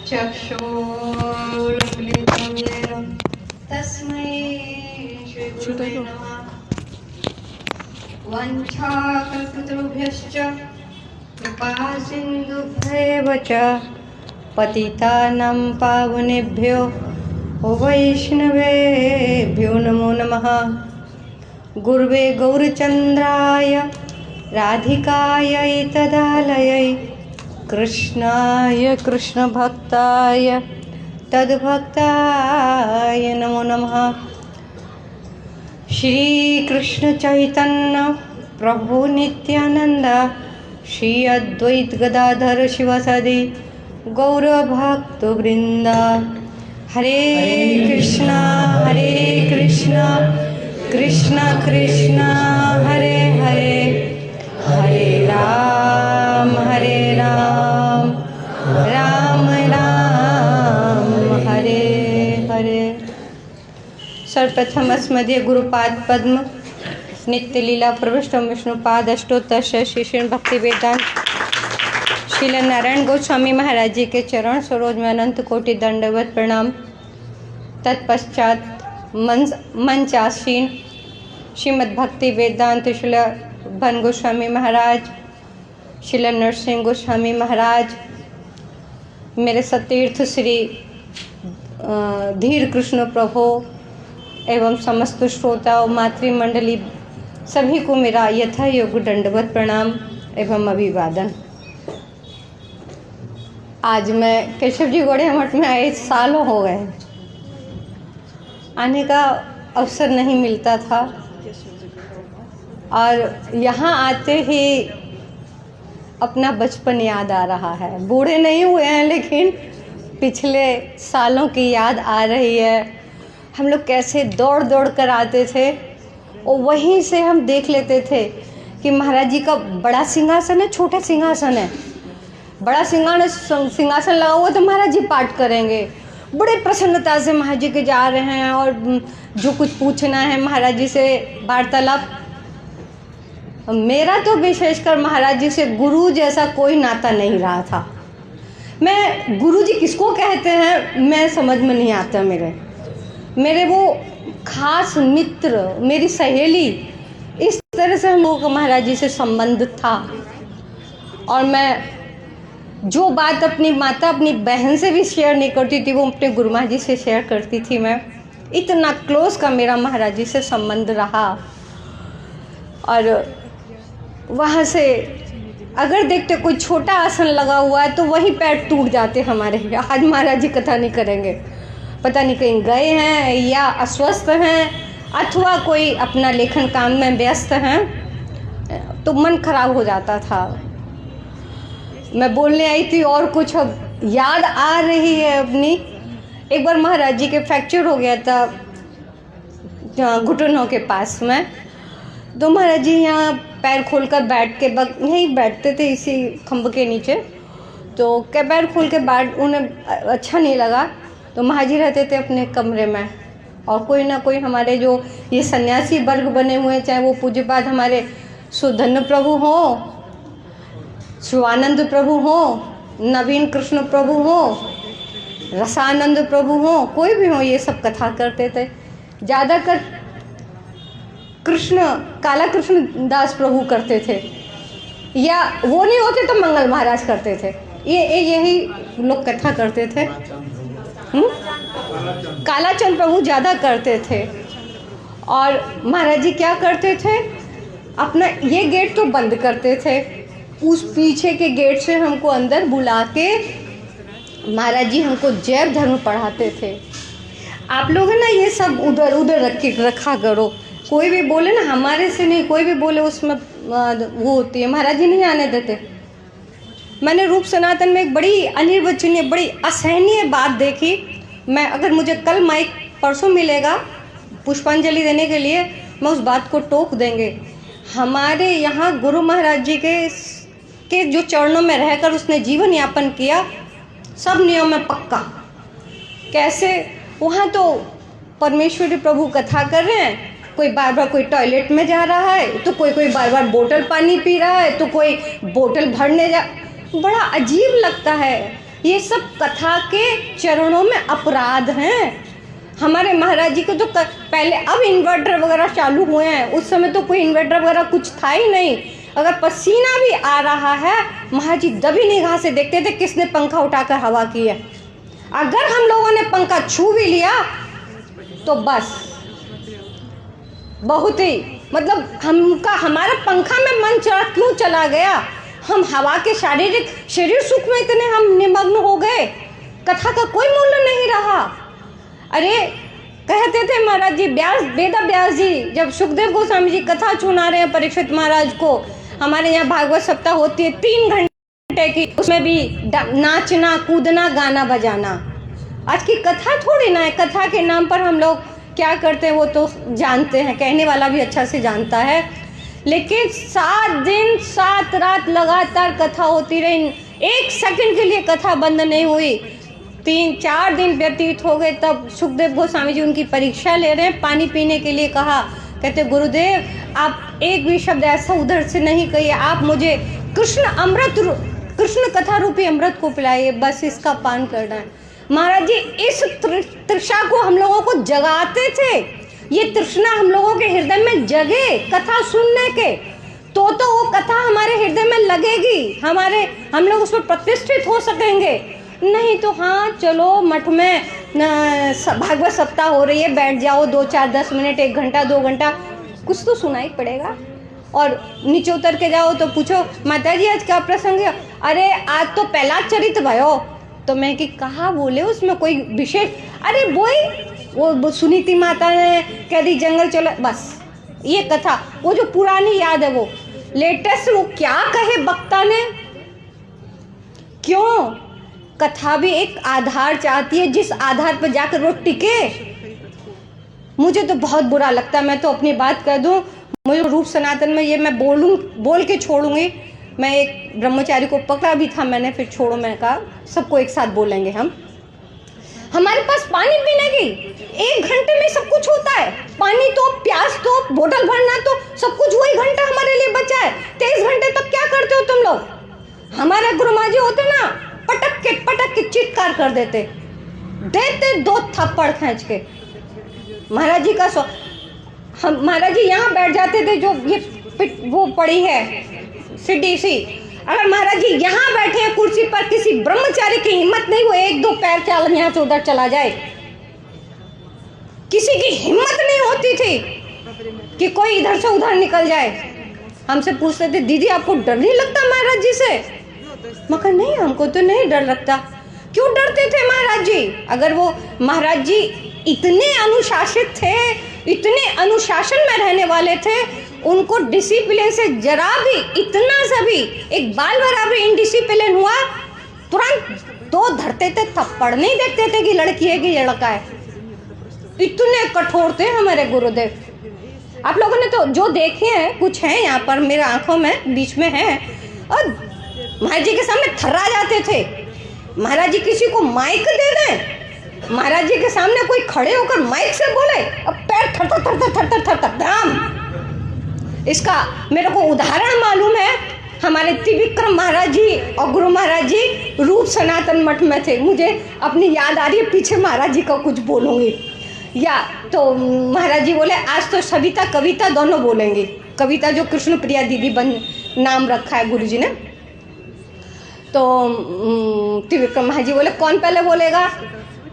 चक्षुरुन्मीलितं येन तस्मै श्रीगुरुवे नमः। वञ्चाकल्पतरुभ्यश्च कृपासिन्धुभ्येव च पतितानां पावनेभ्यो वैष्णवेभ्यो नमो नमः। गुरुवे गौरचन्द्राय राधिकायै तदालयै कृष्णाय कृष्णभक्ताय तद्भक्ताय नमो नमः। श्रीकृष्ण चैतन्य प्रभु नित्यानंद श्री अद्वैत गदाधर शिवासादि गौरभक्तवृंद। हरे कृष्णा कृष्णा कृष्णा हरे हरे, हरे राम राम राम हरे हरे। सर्वप्रथम अस्मदीय गुरुपाद पद्म नित्य लीला प्रविष्टम विष्णुपाद अष्टोत्तर श्री भक्ति वेदांत श्रील नारायण गोस्वामी महाराज जी के चरण सरोज में अनंत कोटि दंडवत प्रणाम। तत्पश्चात मंचासीन श्रीमद् भक्ति वेदांत श्रील भन गोस्वामी महाराज, श्रील नरसिंह गोस्वामी महाराज, मेरे सतीर्थ श्री धीर कृष्ण प्रभु एवं समस्त श्रोताओं मातृमंडली सभी को मेरा यथा योग्य दंडवत प्रणाम एवं अभिवादन। आज मैं केशव जी गौड़िया मठ में आए सालों हो गए, आने का अवसर नहीं मिलता था और यहाँ आते ही अपना बचपन याद आ रहा है। बूढ़े नहीं हुए हैं लेकिन पिछले सालों की याद आ रही है। हम लोग कैसे दौड़ दौड़ कर आते थे और वहीं से हम देख लेते थे कि महाराज जी का बड़ा सिंहासन है, छोटा सिंहासन है। बड़ा सिंहासन लगा हुआ तो महाराज जी पाठ करेंगे, बड़े प्रसन्नता से महाराज जी के जा रहे हैं और जो कुछ पूछना है महाराज जी से वार्तालाप। मेरा तो विशेषकर महाराज जी से गुरु जैसा कोई नाता नहीं रहा था। मैं गुरु जी किसको कहते हैं मैं समझ में नहीं आता। मेरे वो खास मित्र, मेरी सहेली, इस तरह से हम लोगों का महाराज जी से संबंध था। और मैं जो बात अपनी माता अपनी बहन से भी शेयर नहीं करती थी वो अपने गुरु महाराज जी से शेयर करती थी। मैं इतना क्लोज का मेरा महाराज जी से संबंध रहा। और वहाँ से अगर देखते कोई छोटा आसन लगा हुआ है तो वही पैर टूट जाते हमारे। आज महाराज जी कथा नहीं करेंगे, पता नहीं कहीं गए हैं या अस्वस्थ हैं अथवा कोई अपना लेखन काम में व्यस्त हैं, तो मन खराब हो जाता था। मैं बोलने आई थी और कुछ अब याद आ रही है अपनी। एक बार महाराज जी के फ्रैक्चर हो गया था घुटनों के पास में, तो महाराज जी यहाँ पैर खोलकर बैठ के यहीं बैठते थे इसी खम्भ के नीचे। तो क्या पैर खोल के बैठ उन्हें अच्छा नहीं लगा, तो महाराज जी रहते थे अपने कमरे में, और कोई ना कोई हमारे जो ये सन्यासी वर्ग बने हुए हैं, चाहे वो पूज्यपाद हमारे सुधन्य प्रभु हो, शिवानंद प्रभु हो, नवीन कृष्ण प्रभु हो, रसानंद प्रभु हो, कोई भी हो, ये सब कथा करते थे। ज़्यादातर काला कृष्ण दास प्रभु करते थे, या वो नहीं होते तो मंगल महाराज करते थे। यही लोग कथा करते थे। कालाचंद प्रभु ज़्यादा करते थे। और महाराज जी क्या करते थे, अपना ये गेट तो बंद करते थे, उस पीछे के गेट से हमको अंदर बुला के महाराज जी हमको जैव धर्म पढ़ाते थे। आप लोग है ना ये सब उधर उधर रखा करो, कोई भी बोले ना, हमारे से नहीं, कोई भी बोले उसमें वो होती है। महाराज जी नहीं आने देते। मैंने रूप सनातन में एक बड़ी अनिर्वचनीय, बड़ी असहनीय बात देखी। मैं अगर मुझे कल माइक परसों मिलेगा पुष्पांजलि देने के लिए, मैं उस बात को टोक देंगे। हमारे यहाँ गुरु महाराज जी के जो चरणों में रहकर उसने जीवन यापन किया, सब नियम में पक्का। कैसे, वहाँ तो परमेश्वरी प्रभु कथा कर रहे हैं, कोई बार बार कोई टॉयलेट में जा रहा है, तो कोई बार बार बोतल पानी पी रहा है, तो कोई बोतल भरने जा, बड़ा अजीब लगता है। ये सब कथा के चरणों में अपराध हैं। हमारे महाराज जी को तो पहले, अब इन्वर्टर वगैरह चालू हुए हैं, उस समय तो कोई इन्वर्टर वगैरह कुछ था ही नहीं। अगर पसीना भी आ रहा है, महाराज जी दबी निगाह से देखते थे किसने पंखा उठाकर हवा की है। अगर हम लोगों ने पंखा छू भी लिया तो बस बहुत ही, मतलब हमारा पंखा में मन क्यों चला गया, हम हवा के शरीर सुख में इतने हम निमग्न हो गए, कथा का कोई मूल्य नहीं रहा। अरे कहते थे महाराज जी, वेदा व्यास जी जब सुखदेव गोस्वामी जी कथा सुना रहे हैं परीक्षित महाराज को, हमारे यहाँ भागवत सप्ताह होती है 3 घंटे की, उसमें भी नाचना कूदना गाना बजाना। आज की कथा थोड़ी ना है, कथा के नाम पर हम लोग क्या करते हैं वो तो जानते हैं, कहने वाला भी अच्छा से जानता है। लेकिन 7 दिन 7 रात लगातार कथा होती रही, 1 सेकंड के लिए कथा बंद नहीं हुई। 3-4 दिन व्यतीत हो गए, तब सुखदेव गोस्वामी जी उनकी परीक्षा ले रहे हैं, पानी पीने के लिए कहा। कहते गुरुदेव आप एक भी शब्द ऐसा उधर से नहीं कहिए, आप मुझे कृष्ण कथा रूपी अमृत को पिलाइए, बस इसका पान करना है। महाराज जी इस तृषा को हम लोगों को जगाते थे, ये तृष्णा हम लोगों के हृदय में जगे कथा सुनने के, तो वो कथा हमारे हृदय में लगेगी, हम लोग उस पर प्रतिष्ठित हो सकेंगे। नहीं तो हाँ चलो मठ में भागवत सप्ताह हो रही है, बैठ जाओ 2-4-10 मिनट, 1 घंटा 2 घंटा, कुछ तो सुनाई पड़ेगा। और नीचे उतर के जाओ तो पूछो माता जी आज क्या प्रसंग है, अरे आज तो पहला चरित भयो, तो मैं कि कहा बोले उसमें कोई विशेष, अरे वो सुनीति माता ने कह दी जंगल चलो, बस ये कथा, वो जो पुरानी याद है वो लेटेस्ट, वो क्या कहे वक्ता ने, क्यों? कथा भी एक आधार चाहती है जिस आधार पर जाकर वो टिके। मुझे तो बहुत बुरा लगता है, मैं तो अपनी बात कर दूं, मुझे रूप सनातन में ये मैं बोल के छोड़ूंगी। मैं एक ब्रह्मचारी को पकड़ा भी था मैंने, फिर छोड़ो, मैं कहा सबको एक साथ बोलेंगे हम। हमारे पास पानी पीने की 1 घंटे में सब कुछ होता है, पानी तो, प्यास तो, बोतल भरना तो, सब कुछ वही घंटा हमारे लिए बचा है। 23 घंटे तक क्या करते हो तुम लोग? हमारे गुरु माँ जी होते ना, पटक के चित्कार कर देते 2 थप्पड़ खींच के। महाराज जी का हम महाराज जी यहाँ बैठ जाते थे, जो ये वो पड़ी है सीढ़ी सी, अगर महाराज जी यहाँ बैठे हैं कुर्सी पर, किसी ब्रह्मचारी की हिम्मत नहीं, वो 1-2 पैर चाल यहाँ से उधर चला जाए, किसी की हिम्मत नहीं होती थी कि कोई इधर से उधर निकल जाए। हमसे पूछते थे दीदी आपको डर नहीं लगता महाराज जी से? मैं कहा नहीं हमको तो नहीं डर लगता। क्यों डरते थे महाराज जी? अगर वो महाराज जी इतने अनुशासित थे, इतने अनुशासन में रहने वाले थे, उनको डिसिप्लिन से जरा भी, इतना सा भी एक बाल बराबर इनडिसिप्लिन हुआ दो धरते थे, थप्पड़ नहीं देखते थे कि लड़की है कि लड़का है। इतने कठोर थे हमारे गुरुदेव। आप लोगों ने तो जो देखे हैं, कुछ हैं यहाँ पर मेरे आंखों में बीच में है, और महाराज जी के सामने थर्रा जाते थे। महाराज जी किसी को माइक दे दें, महाराज जी के सामने कोई खड़े होकर माइक से बोले, अब पैर थर थर थर थर थर थर थर राम। इसका मेरे को उदाहरण मालूम है। हमारे त्रिविक्रम महाराज जी और गुरु महाराज जी रूप सनातन मठ में थे। मुझे अपनी याद आ रही है, पीछे महाराज जी का कुछ बोलूँगी। या तो महाराज जी बोले आज तो सविता कविता दोनों बोलेंगे। कविता जो कृष्ण प्रिया दीदी बन नाम रखा है गुरुजी ने। तो त्रिविक्रम महाराज जी बोले कौन पहले बोलेगा?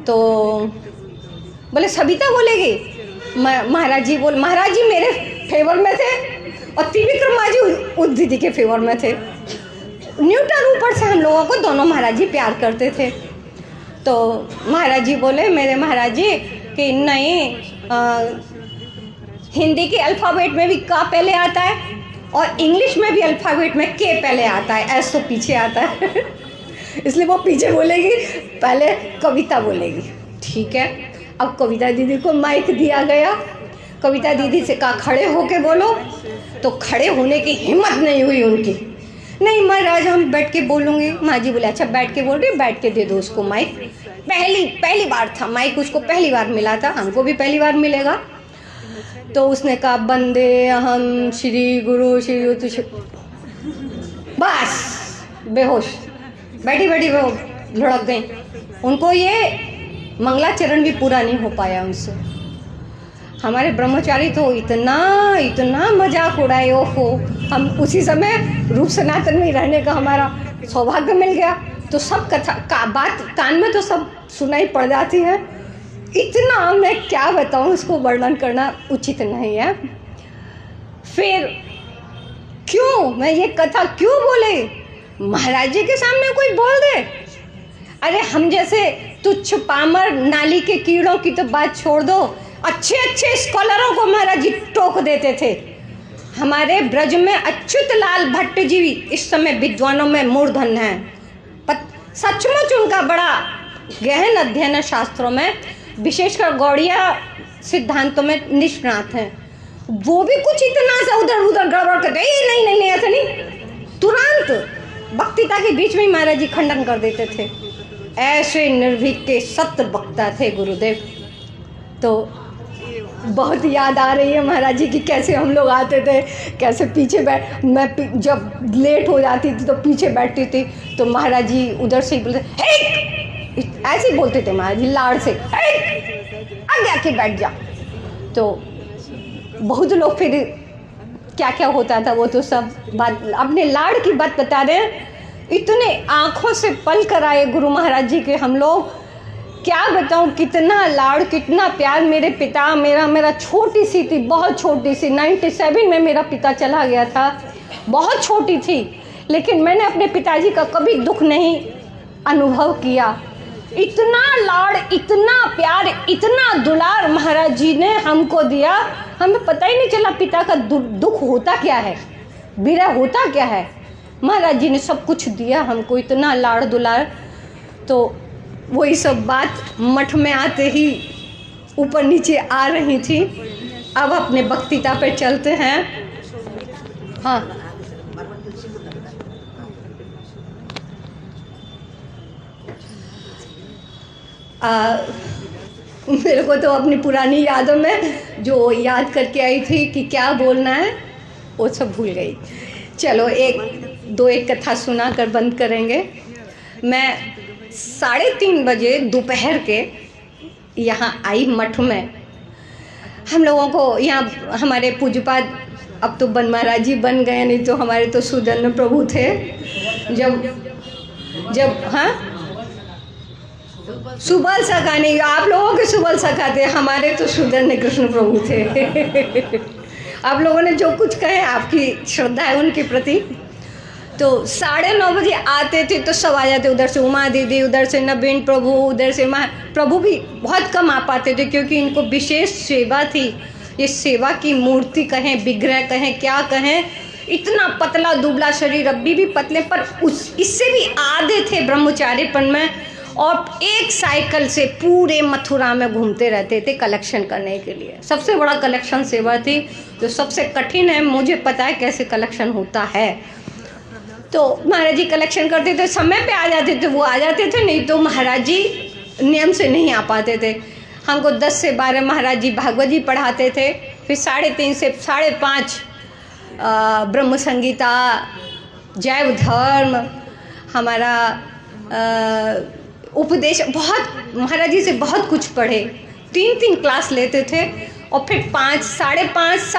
तो बोले सविता बोलेगी। महाराज जी महाराज जी मेरे फेवर में थे और त्रिविक्रम महाराज जी उस दीदी के फेवर में थे। न्यूटन ऊपर से हम लोगों को दोनों महाराज जी प्यार करते थे। तो महाराज जी बोले मेरे महाराज जी कि नहीं, हिंदी के अल्फ़ाबेट में भी का पहले आता है और इंग्लिश में भी अल्फ़ाबेट में के पहले आता है, एस तो पीछे आता है। इसलिए वो पीछे बोलेगी, पहले कविता बोलेगी। ठीक है, अब कविता दीदी को माइक दिया गया। कविता दीदी से कहा खड़े होके बोलो, तो खड़े होने की हिम्मत नहीं हुई उनकी। नहीं महाराज हम बैठ के बोलूँगी। माँ जी बोले अच्छा बैठ के बोल रही, बैठ के दे दो उसको माइक। पहली बार था माइक, उसको पहली बार मिला था, हमको भी पहली बार मिलेगा। तो उसने कहा बंदे अहम श्री गुरु श्री तुझ, बस बेहोश बैठी बैठी वो लुढ़क गई। उनको ये मंगलाचरण भी पूरा नहीं हो पाया उनसे। हमारे ब्रह्मचारी तो इतना मजाक उड़ाए, ओहो। हम उसी समय रूप सनातन में रहने का हमारा सौभाग्य मिल गया, तो सब कथा का बात कान में तो सब सुनाई पड़ जाती है। इतना मैं क्या बताऊँ, उसको वर्णन करना उचित नहीं है। फिर क्यों मैं ये कथा क्यों बोले? महाराज जी के सामने कोई बोल दे, अरे हम जैसे तुच्छ पामर नाली के कीड़ों की तो बात छोड़ दो, अच्छे स्कॉलरों को महाराज जी टोक देते थे। हमारे ब्रज में अच्युत लाल भट्ट जी इस समय विद्वानों में मूर्धन हैं। सचमुच उनका बड़ा गहन अध्ययन है शास्त्रों में, विशेषकर गौड़िया सिद्धांतों में निष्णात हैं। वो भी कुछ इतना सा उधर उधर गड़बड़ करते, नहीं ऐसा नहीं, तुरंत वक्तृता के बीच में ही महाराज जी खंडन कर देते थे। ऐसे निर्भीक के सत्य वक्ता थे गुरुदेव। तो बहुत याद आ रही है महाराज जी की, कैसे हम लोग आते थे, कैसे पीछे मैं जब लेट हो जाती थी तो पीछे बैठती थी, तो महाराज जी उधर से ही बोलते, ऐसे ही बोलते थे महाराज जी लाड़ से, आगे आके बैठ जा। तो बहुत लोग फिर क्या क्या होता था वो तो सब बात, अपने लाड़ की बात बता रहे हैं। इतने आँखों से पल कर आए गुरु महाराज जी के हम लोग, क्या बताऊं, कितना लाड़ कितना प्यार। मेरे पिता मेरा छोटी सी थी, बहुत छोटी सी, 97 में मेरा पिता चला गया था, बहुत छोटी थी, लेकिन मैंने अपने पिताजी का कभी दुख नहीं अनुभव किया। इतना लाड़, इतना प्यार, इतना दुलार महाराज जी ने हमको दिया, हमें पता ही नहीं चला पिता का दुख होता क्या है, विरह होता क्या है। महाराज जी ने सब कुछ दिया हमको, इतना लाड़ दुलार। तो वही सब बात मठ में आते ही ऊपर नीचे आ रही थी। अब अपने वक्तृता पे चलते हैं। हाँ, मेरे को तो अपनी पुरानी यादों में जो याद करके आई थी कि क्या बोलना है वो सब भूल गई। चलो एक कथा सुना कर बंद करेंगे। मैं 3:30 बजे दोपहर के यहाँ आई मठ में। हम लोगों को यहाँ हमारे पूज्यपाद अब तो बन महाराज जी बन गए, नहीं तो हमारे तो सुदर्शन प्रभु थे। जब हाँ सुबल सखा नहीं, आप लोगों के सुबल सखा थे, हमारे तो सुदर्शन कृष्ण प्रभु थे। आप लोगों ने जो कुछ कहे, आपकी श्रद्धा है उनके प्रति। तो 9:30 बजे आते थे तो सब आ जाते, उधर से उमा दीदी, उधर से नवीन प्रभु, उधर से प्रभु भी बहुत कम आ पाते थे क्योंकि इनको विशेष सेवा थी। ये सेवा की मूर्ति कहें, विग्रह कहें, क्या कहें, इतना पतला दुबला शरीर, अभी भी पतले, पर इससे भी आधे थे ब्रह्मचारीपन में। और एक साइकिल से पूरे मथुरा में घूमते रहते थे कलेक्शन करने के लिए। सबसे बड़ा कलेक्शन सेवा थी, जो सबसे कठिन है, मुझे पता है कैसे कलेक्शन होता है। तो महाराज जी कलेक्शन करते थे, समय पे आ जाते थे, वो आ जाते थे, नहीं तो महाराज जी नियम से नहीं आ पाते थे। हमको 10 से 12 महाराज जी भागवत जी पढ़ाते थे, फिर 3:30 से 5:30 ब्रह्म संगीता, जैव धर्म, हमारा उपदेश, बहुत महाराज जी से बहुत कुछ पढ़े। 3 क्लास लेते थे और फिर 5, 5:30,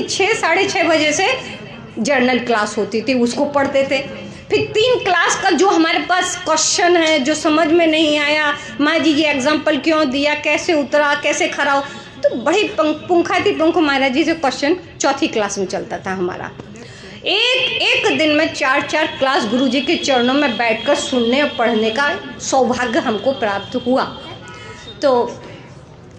6, 6:30 बजे से जर्नल क्लास होती थी, उसको पढ़ते थे। फिर 3 क्लास का जो हमारे पास क्वेश्चन है, जो समझ में नहीं आया, माँ जी ये एग्जाम्पल क्यों दिया, कैसे उतरा, कैसे खड़ा हो, तो बड़ी पुंखाती पंखु महाराज जी से क्वेश्चन 4थी क्लास में चलता था हमारा। एक दिन में 4 क्लास गुरु जी के चरणों में बैठकर सुनने और पढ़ने का सौभाग्य हमको प्राप्त हुआ। तो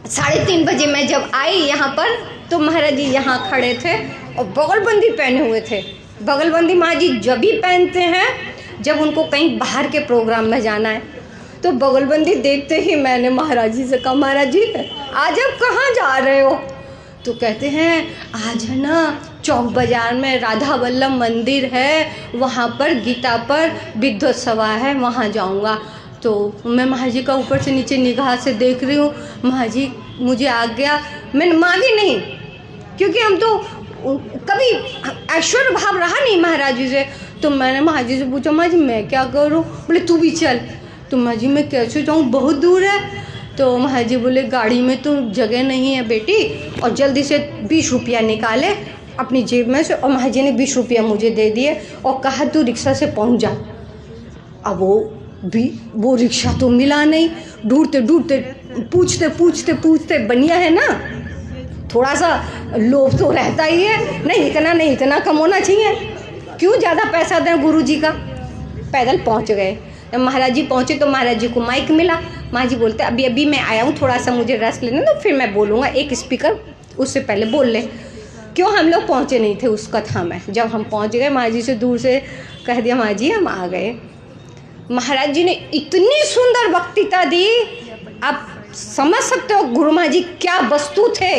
3:30 बजे मैं जब आई यहाँ पर, तो महाराज जी यहाँ खड़े थे और बगलबंदी पहने हुए थे। बगलबंदी महाराज जी जब भी पहनते हैं जब उनको कहीं बाहर के प्रोग्राम में जाना है। तो बगलबंदी देखते ही मैंने महाराज जी से कहा, महाराज जी आज आप कहाँ जा रहे हो? तो कहते हैं आज है ना चौक बाज़ार में राधा वल्लभ मंदिर है, वहाँ पर गीता पर विद्योत्सव है, वहाँ जाऊँगा। तो मैं महाराज जी का ऊपर से नीचे निगाह से देख रही हूँ, महाराज जी मुझे आ गया, मैंने मांगी नहीं, क्योंकि हम तो कभी ऐश्वर्य भाव रहा नहीं महाराज जी से। तो मैंने महाराज जी से पूछा, महाराज जी मैं क्या करूँ? बोले तू भी चल। तो महाराज जी मैं कैसे जाऊँ, बहुत दूर है। तो महाराज जी बोले गाड़ी में तो जगह नहीं है बेटी, और जल्दी से 20 रुपया निकाले अपनी जेब में से, और महाराज जी ने 20 रुपया मुझे दे दिए और कहा तू रिक्शा से पहुंच जा। अब वो रिक्शा तो मिला नहीं, ढूंढते ढूंढते पूछते बनिया है ना, थोड़ा सा लोभ तो रहता ही है, नहीं इतना कम होना चाहिए, क्यों ज़्यादा पैसा दें गुरु जी का। पैदल पहुंच गए। जब महाराज जी पहुँचे तो महाराज जी को माइक मिला। महाराज जी बोलते अभी मैं आया हूँ, थोड़ा सा मुझे रेस्ट लेना, तो फिर मैं बोलूँगा, एक स्पीकर उससे पहले बोल ले। क्यों हम लोग पहुँचे नहीं थे उस कथा में। जब हम पहुँच गए, महाराज जी से दूर से कह दिया, महाराज जी हम आ गए। महाराज जी ने इतनी सुंदर वक्तृता दी, आप समझ सकते हो गुरु महाराज जी क्या वस्तु थे।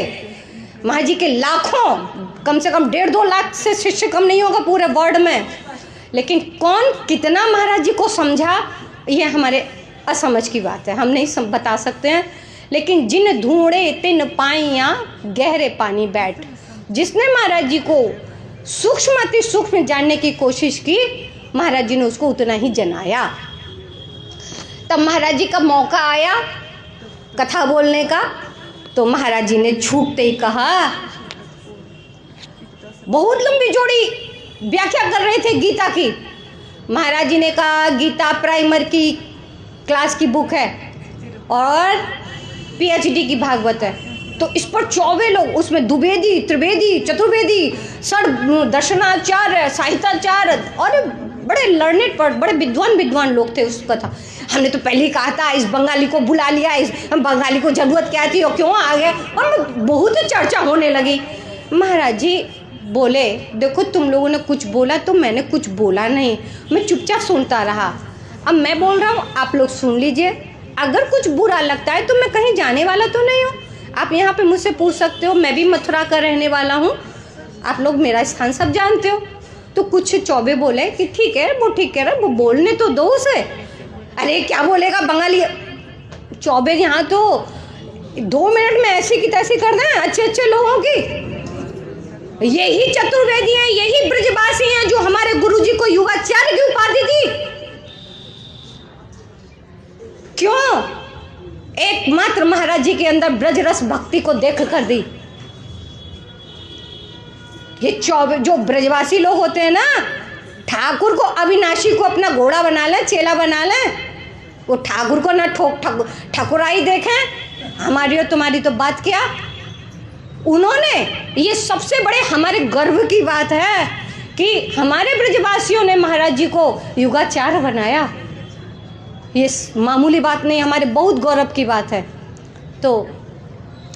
महाराज जी के लाखों, कम से कम 1.5-2 लाख से शिष्य कम नहीं होगा पूरे वर्ल्ड में, लेकिन कौन कितना महाराज जी को समझा, ये हमारे असमझ की बात है, हम नहीं बता सकते हैं। लेकिन जिन ढूंढे तिन पाइयाँ गहरे पानी बैठ, जिसने महाराज जी को सूक्ष्म अति सूक्ष्म जानने की कोशिश की, महाराज जी ने उसको उतना ही जनाया। तब महाराज जी का मौका आया कथा बोलने का, तो महाराज जी ने छूटते ही कहा, बहुत लंबी जोड़ी व्याख्या कर रहे थे गीता की। महाराज जी ने कहा गीता प्राइमर की क्लास की बुक है और PhD की भागवत है, तो इस पर 24 लोग, उसमें द्विवेदी, त्रिवेदी, चतुर्वेदी, दर्शनाचार्य, साहित्याचार्य और बड़े लर्नेड पर बड़े विद्वान लोग थे उस कथा। हमने तो पहले ही कहा था इस बंगाली को बुला लिया, इस बंगाली को जरूरत क्या थी और क्यों आ गया, और बहुत चर्चा होने लगी। महाराज जी बोले देखो तुम लोगों ने कुछ बोला तो मैंने कुछ बोला नहीं, मैं चुपचाप सुनता रहा। अब मैं बोल रहा हूँ, आप लोग सुन लीजिए, अगर कुछ बुरा लगता है तो मैं कहीं जाने वाला तो नहीं हूँ, आप यहाँ पे मुझसे पूछ सकते हो, मैं भी मथुरा का रहने वाला हूँ, आप लोग मेरा स्थान सब जानते हो। तो कुछ चौबे बोले कि ठीक है, वो ठीक कह रहा है, वो बोलने तो दो उसे। अरे क्या बोलेगा बंगाली, चौबे यहाँ तो 2 मिनट में ऐसी की तैसी कर दें अच्छे लोगों की। यही चतुर्वेदी हैं, यही ब्रजवासी हैं जो हमारे गुरुजी को युगाचार्य की उपाधि दी। क्यों? एकमात्र महाराज जी के अंदर ब्रजरस भक्ति को देख कर दी। ये जो ब्रजवासी लोग होते हैं ना, ठाकुर को, अविनाशी को अपना घोड़ा बना ले, चेला बना ले, वो ठाकुर को ना ठाकुराई देखें, हमारी और तुम्हारी तो बात क्या। उन्होंने, ये सबसे बड़े हमारे गर्व की बात है कि हमारे ब्रजवासियों ने महाराज जी को युगाचार्य बनाया। ये मामूली बात नहीं, हमारे बहुत गौरव की बात है। तो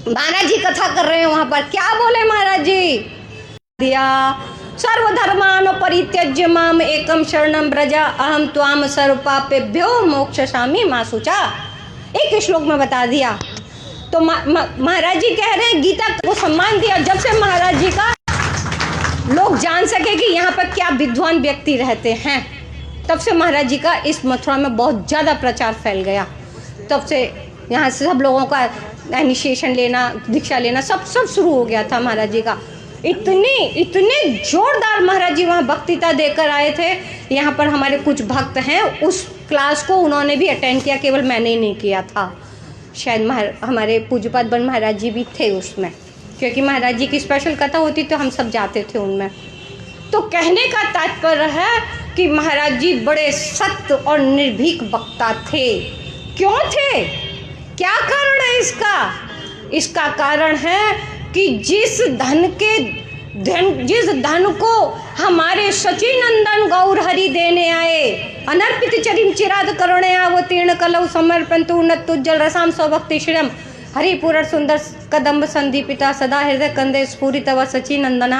महाराज जी कथा कर रहे हैं, वहाँ पर क्या बोले महाराज जी दिया, सर्वधर्मान् परित्यज्य माम एकम शरणं व्रज अहम त्वाम सर्व पापेभ्यो मोक्षयामि मा शुचा। एक श्लोक में बता दिया। तो महाराज जी कह रहे हैं गीता को सम्मान दिया। जब से महाराज जी का लोग जान सके कि यहाँ पर क्या विद्वान व्यक्ति रहते हैं, तब से महाराज जी का इस मथुरा में बहुत ज़्यादा प्रचार फैल गया। तब से यहाँ से सब लोगों का इनिशिएशन लेना, दीक्षा लेना सब शुरू हो गया था महाराज जी का। इतने जोरदार महाराज जी वहाँ वक्तृता देकर आए थे। यहाँ पर हमारे कुछ भक्त हैं, उस क्लास को उन्होंने भी अटेंड किया, केवल मैंने ही नहीं किया था। शायद हमारे पूज्यपाद बन महाराज जी भी थे उसमें, क्योंकि महाराज जी की स्पेशल कथा होती तो हम सब जाते थे उनमें। तो कहने का तात्पर्य है कि महाराज जी बड़े सत्य और निर्भीक वक्ता थे। क्यों थे? क्या कारण है इसका? इसका कारण है कि जिस धन को हमारे सचिनंदन गौर हरि देने आए, अनर्पित चरिम चिराद करुणे अवतीर्ण कलौ समर्पन्तु उन्नतुज्जल रसाम सौभक्ति श्रियम हरिपुर सुंदर कदम्ब संदीपिता सदा हृदय कंदे स्फुरित व सचिनंदन।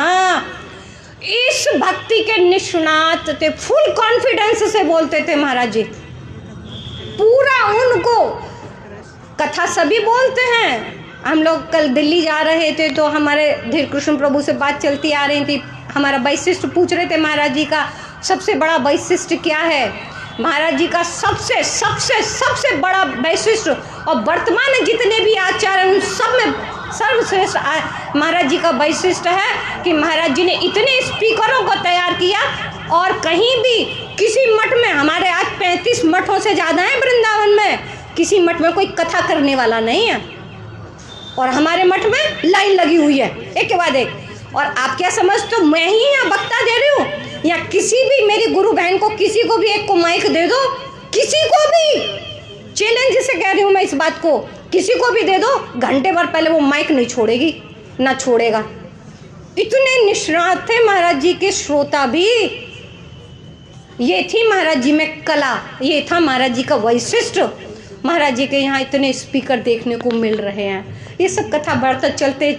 इस भक्ति के निष्णात थे, फुल कॉन्फिडेंस से बोलते थे महाराज जी। पूरा उनको कथा सभी बोलते हैं। हम लोग कल दिल्ली जा रहे थे तो हमारे धीर कृष्ण प्रभु से बात चलती आ रही थी। हमारा वैशिष्ट पूछ रहे थे महाराज जी का सबसे बड़ा वैशिष्ट क्या है। महाराज जी का सबसे बड़ा वैशिष्ट और वर्तमान में जितने भी आचार्य हैं उन सब में सर्वश्रेष्ठ महाराज जी का वैशिष्ट है कि महाराज जी ने इतने स्पीकरों को तैयार किया और कहीं भी किसी मठ में, हमारे आज 35 मठों से ज़्यादा हैं वृंदावन में, किसी मठ में कोई कथा करने वाला नहीं है और हमारे मठ में लाइन लगी हुई है एक के बाद एक। और आप क्या समझते हो मैं ही यहाँ वक्ता दे रही हूँ? या किसी भी मेरी गुरु बहन को, किसी को भी एक को माइक दे दो, किसी को भी चैलेंज से कह रही हूँ मैं इस बात को, किसी को भी दे दो, घंटे भर पहले वो माइक नहीं छोड़ेगी ना छोड़ेगा। इतने निष्णात थे महाराज जी के श्रोता भी। ये थी महाराज जी में कला, ये था महाराज जी का वैशिष्ट। महाराज जी के यहाँ इतने स्पीकर देखने को मिल रहे हैं। ये सब कथा वार्ता चलते,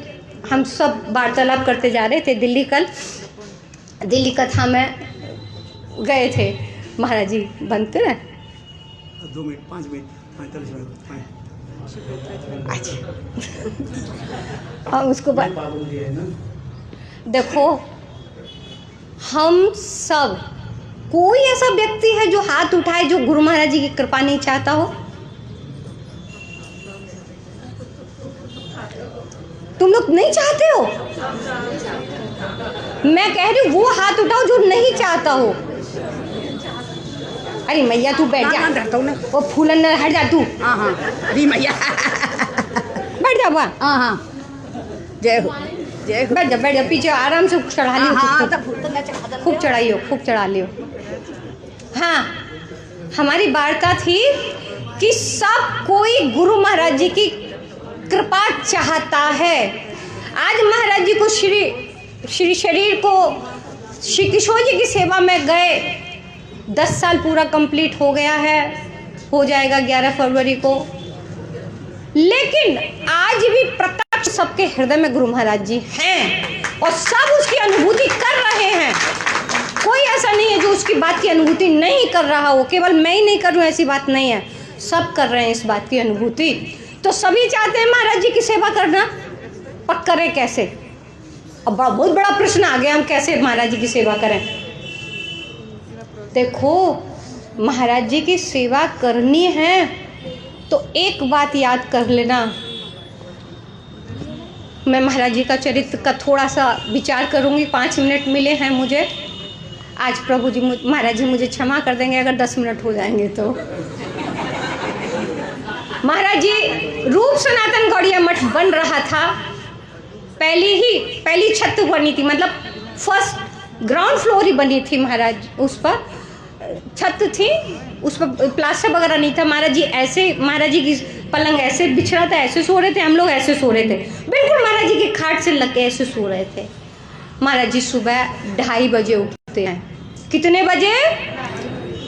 हम सब वार्तालाप करते जा रहे थे। दिल्ली कल दिल्ली कथा में गए थे महाराज जी, बनते ना 2 मिनट 5 मिनट 45 मिनट। अच्छा उसको देखो, हम सब कोई ऐसा व्यक्ति है जो हाथ उठाए जो गुरु महाराज जी की कृपा नहीं चाहता हो? तुम लोग नहीं चाहते हो? मैं कह रही हूँ वो हाथ उठाओ जो नहीं चाहता हो। अरे मैया तू बैठ जा, वो फूलन हट जा तू। हाँ हाँ अरे मैया बैठ जा वहाँ। हाँ हाँ जय हो जय हो। बैठ जा पीछे आराम से चढ़ा लियो। हाँ खूब चढ़ाइयो, खूब चढ़ा लियो। हाँ, हमारी वार्ता थी कि सब कोई गुरु महाराज जी की कृपा चाहता है। आज महाराज जी को श्री शरीर को श्री किशोर जी की सेवा में गए, 10 साल पूरा कंप्लीट हो गया है, हो जाएगा 11 फरवरी को। लेकिन आज भी प्रत्यक्ष सबके हृदय में गुरु महाराज जी हैं और सब उसकी अनुभूति कर रहे हैं। कोई ऐसा नहीं है जो उसकी बात की अनुभूति नहीं कर रहा हो। केवल मैं ही नहीं कर रहा हूँ ऐसी बात नहीं है, सब कर रहे हैं इस बात की अनुभूति। तो सभी चाहते हैं महाराज जी की सेवा करना, पर करें कैसे? अब बहुत बड़ा प्रश्न आ गया, हम कैसे महाराज जी की सेवा करें? देखो, महाराज जी की सेवा करनी है तो एक बात याद कर लेना। मैं महाराज जी का चरित्र का थोड़ा सा विचार करूंगी। 5 मिनट मिले हैं मुझे आज। प्रभु जी महाराज जी मुझे क्षमा कर देंगे अगर 10 मिनट हो जाएंगे तो। महाराज जी रूप सनातन गौड़िया मठ बन रहा था, पहली छत बनी थी, मतलब फर्स्ट ग्राउंड फ्लोर ही बनी थी। महाराज उस पर छत थी, उस पर प्लास्टर वगैरह नहीं था। महाराज जी की पलंग ऐसे बिछड़ा था, ऐसे सो रहे थे, हम लोग ऐसे सो रहे थे, बिल्कुल महाराज जी के खाट से लग के ऐसे सो रहे थे। महाराज जी सुबह 2:30 बजे उठते हैं। कितने बजे?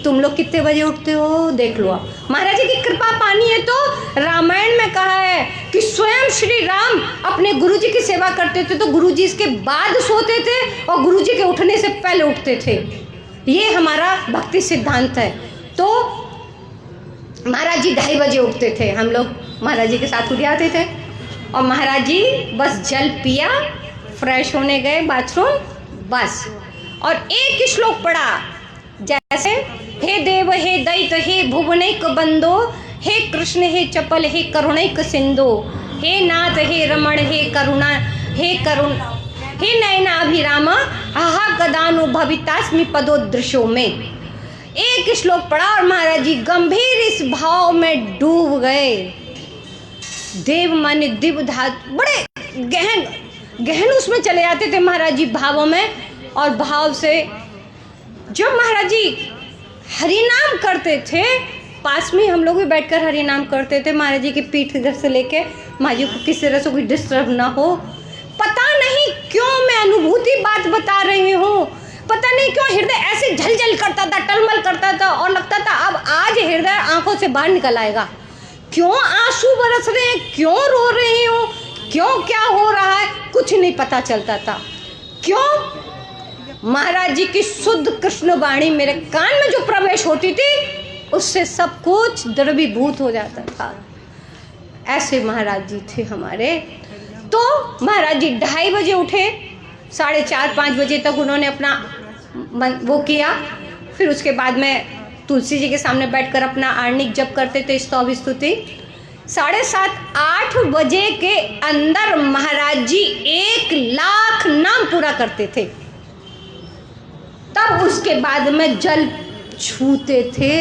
तुम लोग कितने बजे उठते हो देख लो। महाराज जी की कृपा पानी है तो रामायण में कहा है कि स्वयं श्री राम अपने गुरुजी की सेवा करते थे तो गुरुजी इसके बाद सोते थे और गुरुजी के उठने से पहले उठते थे। ये हमारा भक्ति सिद्धांत है। तो महाराज जी 2:30 बजे उठते थे, हम लोग महाराज जी के साथ उठ जाते थे और महाराज जी बस जल पिया, फ्रेश होने गए बाथरूम, बस, और एक श्लोक पढ़ा, जैसे हे देव हे दैत हे भुवनैक बंदो, हे कृष्ण हे चपल हे करुणैक सिंधु, हे नाथ हे रमण हे करुणा हे नयनाभिराम हा गदानुभवितास्मि पदोदृशो में। एक श्लोक पढ़ा और महाराज जी गंभीर इस भाव में डूब गए। देव माने दिव्य धातु, बड़े गहन उसमें चले जाते थे महाराज जी भावों में। और भाव से जब महाराज जी हरिनाम करते थे, पास में हम लोग भी बैठकर हरिनाम करते थे, महाराज जी की पीठ इधर से लेके महाराज जी को किसी तरह से कोई डिस्टर्ब ना हो। पता नहीं क्यों मैं अनुभूति बात बता रही हूँ, पता नहीं क्यों हृदय ऐसे झलझल करता था, टलमल करता था और लगता था अब आज हृदय आंखों से बाहर निकल आएगा। क्यों आंसू बरस रहे हैं, क्यों रो रही हूँ, क्यों क्या हो रहा है, कुछ नहीं पता चलता था। क्यों? महाराज जी की शुद्ध कृष्ण वाणी मेरे कान में जो प्रवेश होती थी उससे सब कुछ द्रवीभूत हो जाता था। ऐसे महाराज जी थे हमारे। तो महाराज जी 2:30 बजे उठे, 4:30-5 बजे तक उन्होंने अपना वो किया। फिर उसके बाद में तुलसी जी के सामने बैठकर अपना आर्णिक जप करते थे, स्तव स्तुति। 7:30-8 बजे के अंदर महाराज जी 1,00,000 नाम पूरा करते थे। तब उसके बाद में जल छूते थे।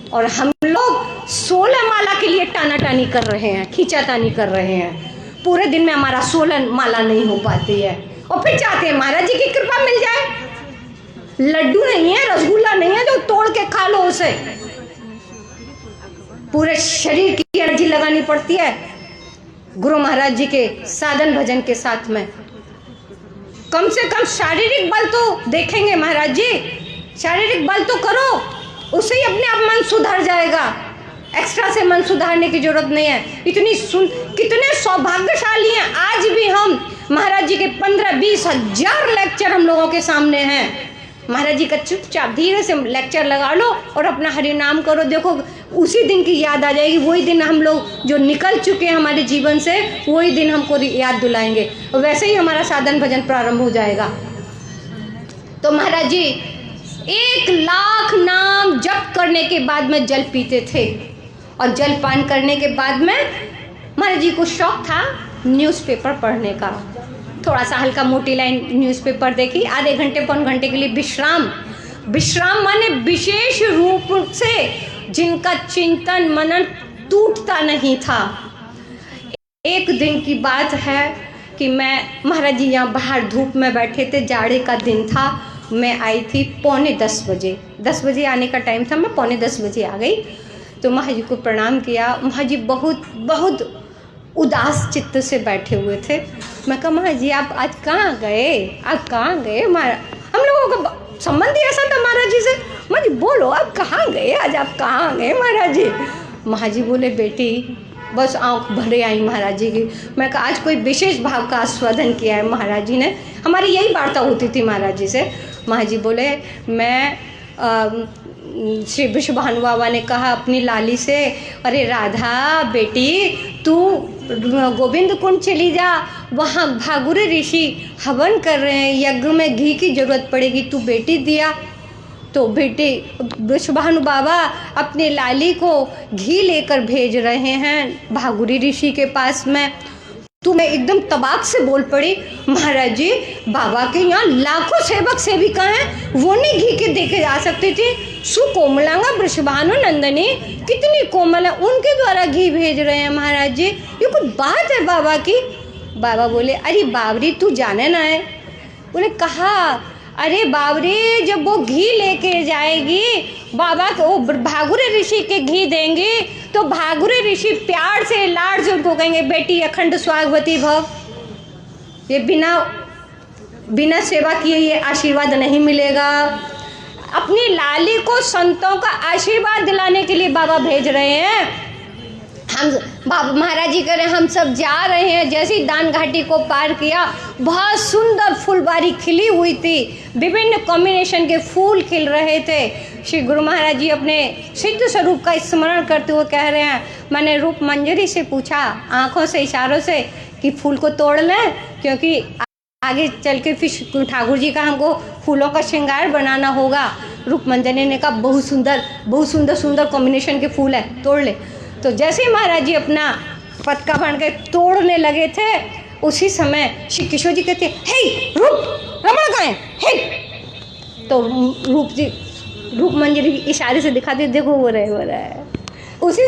और हम लोग 16 माला के लिए टानाटानी कर रहे हैं, खींचातानी कर रहे हैं। पूरे दिन में हमारा 16 माला नहीं हो पाती है और फिर चाहते हैं महाराज जी की कृपा मिल जाए। लड्डू नहीं है, रसगुल्ला नहीं है जो तोड़ के खा लो उसे, पूरे शरीर की एनर्जी लगानी पड़ती है गुरु महाराज जी के साधन भजन के साथ में। कम से कम शारीरिक बल तो देखेंगे महाराज जी, शारीरिक बल तो करो, उससे ही अपने आप मन सुधर जाएगा। एक्स्ट्रा से मन सुधारने की जरूरत नहीं है। कितने सौभाग्यशाली हैं आज भी हम। महाराज जी के 15-20 हजार लेक्चर हम लोगों के सामने हैं। महाराज जी का चुपचाप धीरे से लेक्चर लगा लो और अपना हरि नाम करो, देखो उसी दिन की याद आ जाएगी। वही दिन हम लोग जो निकल चुके हैं हमारे जीवन से, वही दिन हमको याद दिलाएंगे और वैसे ही हमारा साधन भजन प्रारंभ हो जाएगा। तो महाराज जी 1,00,000 नाम जप करने के बाद में जल पीते थे और जल पान करने के बाद में महाराज जी को शौक था न्यूज़पेपर पढ़ने का। थोड़ा सा हल्का मोटी लाइन न्यूज़पेपर देखी, आधे घंटे पौन घंटे के लिए विश्राम माने विशेष रूप से जिनका चिंतन मनन टूटता नहीं था। एक दिन की बात है कि मैं महाराज जी यहाँ बाहर धूप में बैठे थे, जाड़े का दिन था। मैं आई थी 9:45 बजे, 10 बजे आने का टाइम था, मैं 9:45 बजे आ गई। तो महाराज जी को प्रणाम किया। महाराज जी बहुत उदास चित्त से बैठे हुए थे। मैं कहा महाराज जी आप आज कहाँ गए, आप कहाँ गए? हम लोगों का संबंध ही ऐसा था महाराज जी से। महाराज जी बोलो आप कहाँ गए आज, आप कहाँ गए महाराज जी? महाराज जी बोले बेटी बस आँख भरे आई महाराज जी की। मैं कहा आज कोई विशेष भाव का आस्वादन किया है महाराज जी ने? हमारी यही वार्ता होती थी महाराज जी से। महाराज जी बोले मैं श्री विश्व भानु बाबा ने कहा अपनी लाली से, अरे राधा बेटी तू गोविंद कुंड चली जा, वहाँ भागुरे ऋषि हवन कर रहे हैं, यज्ञ में घी की जरूरत पड़ेगी, तू बेटी दिया। तो बेटी विश्व भानु बाबा अपनी लाली को घी लेकर भेज रहे हैं भागुरी ऋषि के पास में। तो मैं एकदम तबाक से बोल पड़ी महाराज जी बाबा के यहाँ लाखों सेवक सेविका हैं, वो नहीं घी के देखे जा सकती थी? सुकोमलांगा वृषभानु नंदनी कितनी कोमल है, उनके द्वारा घी भेज रहे हैं महाराज जी, ये कुछ बात है बाबा की? बाबा बोले अरे बाबरी तू जाने ना है। बोले कहा अरे बाबरी जब वो घी लेके जाएगी बाबा को, भागुरे ऋषि के घी देंगे तो भागुरे ऋषि प्यार से लाड से उनको कहेंगे बेटी अखंड स्वागवती भव। ये बिना सेवा किए ये आशीर्वाद नहीं मिलेगा। अपनी लाली को संतों का आशीर्वाद दिलाने के लिए बाबा भेज रहे हैं। हम बाबा महाराज जी कह रहे हैं हम सब जा रहे हैं। जैसे ही दान घाटी को पार किया, बहुत सुंदर फुलबारी खिली हुई थी, विभिन्न कॉम्बिनेशन के फूल खिल रहे थे। श्री गुरु महाराज जी अपने सिद्ध स्वरूप का स्मरण करते हुए कह रहे हैं, मैंने रूप मंजरी से पूछा आंखों से इशारों से कि फूल को तोड़ लें, क्योंकि आगे चल के फिर ठाकुर जी का हमको फूलों का श्रृंगार बनाना होगा। रूप मंजरी ने कहा बहुत सुंदर कॉम्बिनेशन के फूल है, तोड़ ले। तो जैसे ही महाराज जी अपना पटका बन के तोड़ने लगे थे, उसी समय श्री किशोर जी कहते हे रूप रमण कहाँ है, हे। तो रूप मंजरी इशारे से दिखाते देखो वो रहा है। उसी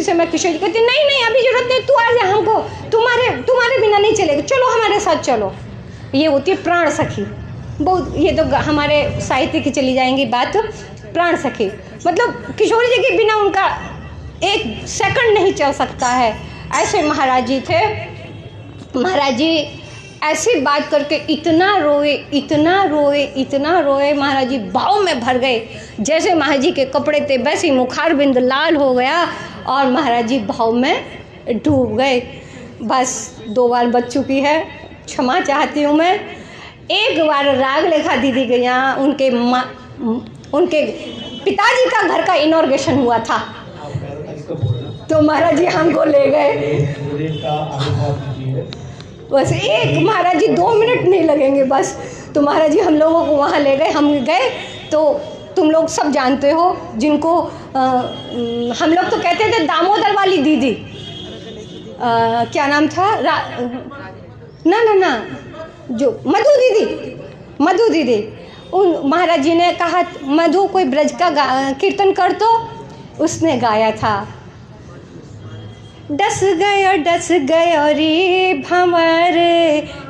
समय किशोर जी कहते नहीं अभी जरूरत नहीं, तू आ जा, हमको तुम्हारे बिना नहीं चलेगा, चलो हमारे साथ चलो। ये होती है प्राण सखी। बहुत ये तो हमारे साहित्य की चली जाएंगी बात। प्राण सखी मतलब किशोर जी के बिना उनका एक सेकंड नहीं चल सकता है, ऐसे महाराज जी थे। महाराज जी ऐसी बात करके इतना रोए महाराज जी भाव में भर गए। जैसे महाराज जी के कपड़े थे वैसे ही मुखार बिंद लाल हो गया और महाराज जी भाव में डूब गए। बस 2 बार बच चुकी है, क्षमा चाहती हूँ मैं। एक बार राग लेखा दीदी के यहाँ उनके पिताजी का घर का इनॉर्गेशन हुआ था, तो महाराज जी हमको ले गए। बस एक महाराज जी 2 मिनट नहीं लगेंगे बस, तो महाराज जी हम लोगों को वहाँ ले गए। हम गए तो तुम लोग सब जानते हो जिनको हम लोग तो कहते थे दामोदर वाली दीदी, क्या नाम था ना जो मधु दीदी। उन महाराज जी ने कहा मधु कोई ब्रज का कीर्तन कर, तो उसने गाया था डस गयो रे भंवर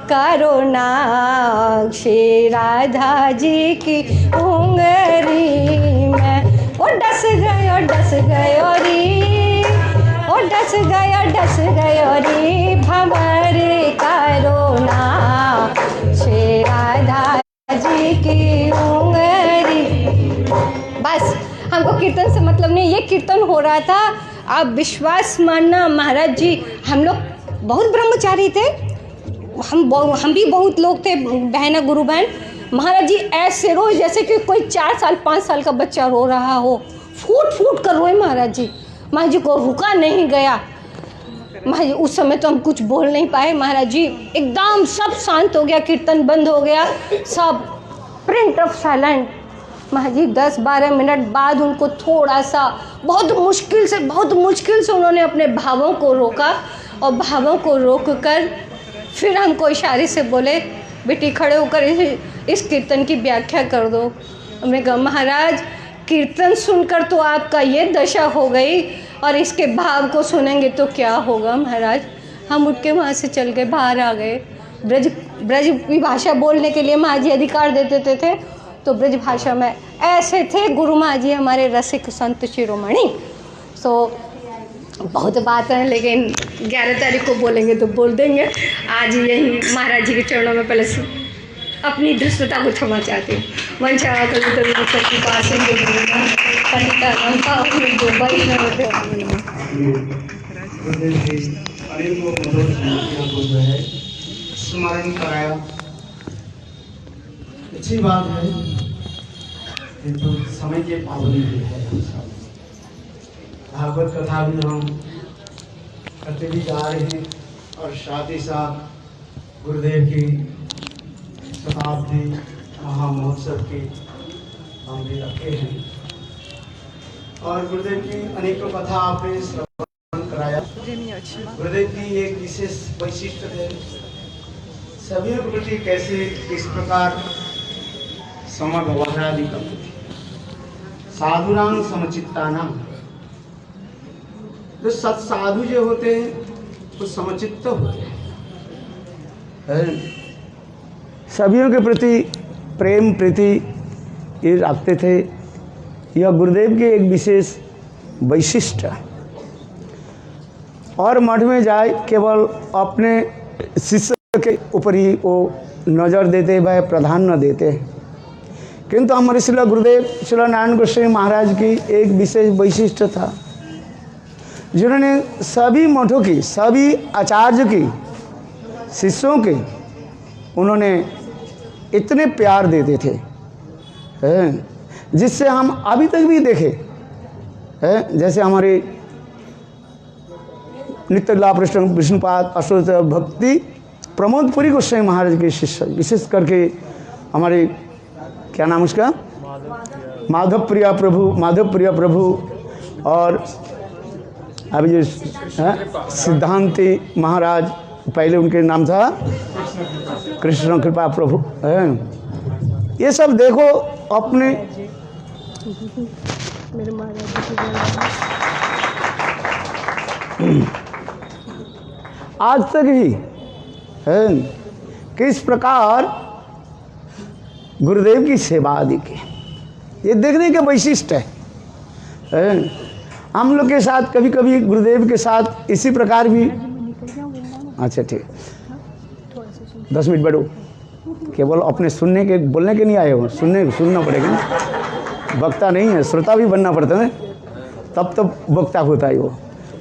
करो नाग श्री राधा जी की उंगली में। ओ डस गयो रे, ओ डस गयो रे भंवर करो नाग श्री राधा जी की उंगली। बस हमको कीर्तन से मतलब नहीं, ये कीर्तन हो रहा था। आप विश्वास मानना महाराज जी, हम लोग बहुत ब्रह्मचारी थे, हम भी बहुत लोग थे बहना गुरु बहन। महाराज जी ऐसे रोए जैसे कि कोई 4 साल 5 साल का बच्चा रो रहा हो, फूट कर रोए महाराज जी। महाराज जी को रुका नहीं गया। महाराज जी उस समय तो हम कुछ बोल नहीं पाए। महाराज जी एकदम सब शांत हो गया, कीर्तन बंद हो गया, सब प्रिंट ऑफ साइलेंट। महाराज जी 10-12 मिनट बाद उनको थोड़ा सा बहुत मुश्किल से उन्होंने अपने भावों को रोका, और भावों को रोक कर फिर हमको इशारे से बोले बेटी खड़े होकर इस कीर्तन की व्याख्या कर दो। हमने कहा महाराज कीर्तन सुनकर तो आपका ये दशा हो गई, और इसके भाव को सुनेंगे तो क्या होगा महाराज। हम उठ के वहाँ से चल गए, बाहर आ गए। ब्रज की भाषा बोलने के लिए माँ जी अधिकार देते थे, तो ब्रज भाषा में ऐसे थे गुरु माँ जी हमारे रसिक संत शिरोमणि। सो बहुत बात है, लेकिन 11 तारीख को बोलेंगे तो बोल देंगे। आज यही महाराज जी के चरणों में पहले अपनी दुष्टता को क्षमा चाहती हूँ। वंशा स्मरण कराया, अच्छी बात है, किंतु समय के पाबंदी है। भागवत कथा भी हम करते भी जा रहे हैं, और साथ ही साथ गुरुदेव की शताब्दी महामहोत्सव की हम भी रखे हैं, और गुरुदेव की अनेकों कथा आपने श्रवण कराया। गुरुदेव की एक विशेष वैशिष्ट्य है, सभी के प्रति कैसे किस प्रकार समव्यवहारादि करते थे। साधुरांग समचित्तानां, जो सत्साधु जो होते हैं वो समचित्त होते हैं, सभी के प्रति प्रेम प्रीति ये रखते थे। यह गुरुदेव के एक विशेष वैशिष्ट्य। और मठ में जाए केवल अपने शिष्य के ऊपर ही वो नज़र देते वह प्रधान न देते, किंतु हमारे श्रील गुरुदेव श्रील नारायण गोस्वामी महाराज की एक विशेष वैशिष्ट्य था। जिन्होंने सभी मठों की, सभी आचार्य की, शिष्यों के उन्होंने इतने प्यार देते थे, जिससे हम अभी तक भी देखे, जैसे हमारे नित्य लाभ विष्णुपाद अष्टोत्तर भक्ति प्रमोदपुरी गोस्वामी महाराज के शिष्य, विशेष करके हमारे क्या नाम उसका, माधव प्रिया प्रभु, और अभी जो सिद्धांति महाराज, पहले उनके नाम था कृष्ण कृपा प्रभु। ये सब देखो अपने आज तक ही किस प्रकार गुरुदेव की सेवा आदि की, ये देखने के वैशिष्ट्य है। हम लोग के साथ कभी कभी गुरुदेव के साथ इसी प्रकार भी, अच्छा ठीक, 10 मिनट बैठो, केवल अपने सुनने के बोलने के नहीं आए हो, सुनना पड़ेगा, वक्ता नहीं है, श्रोता भी बनना पड़ता है, तब वक्ता होता है वो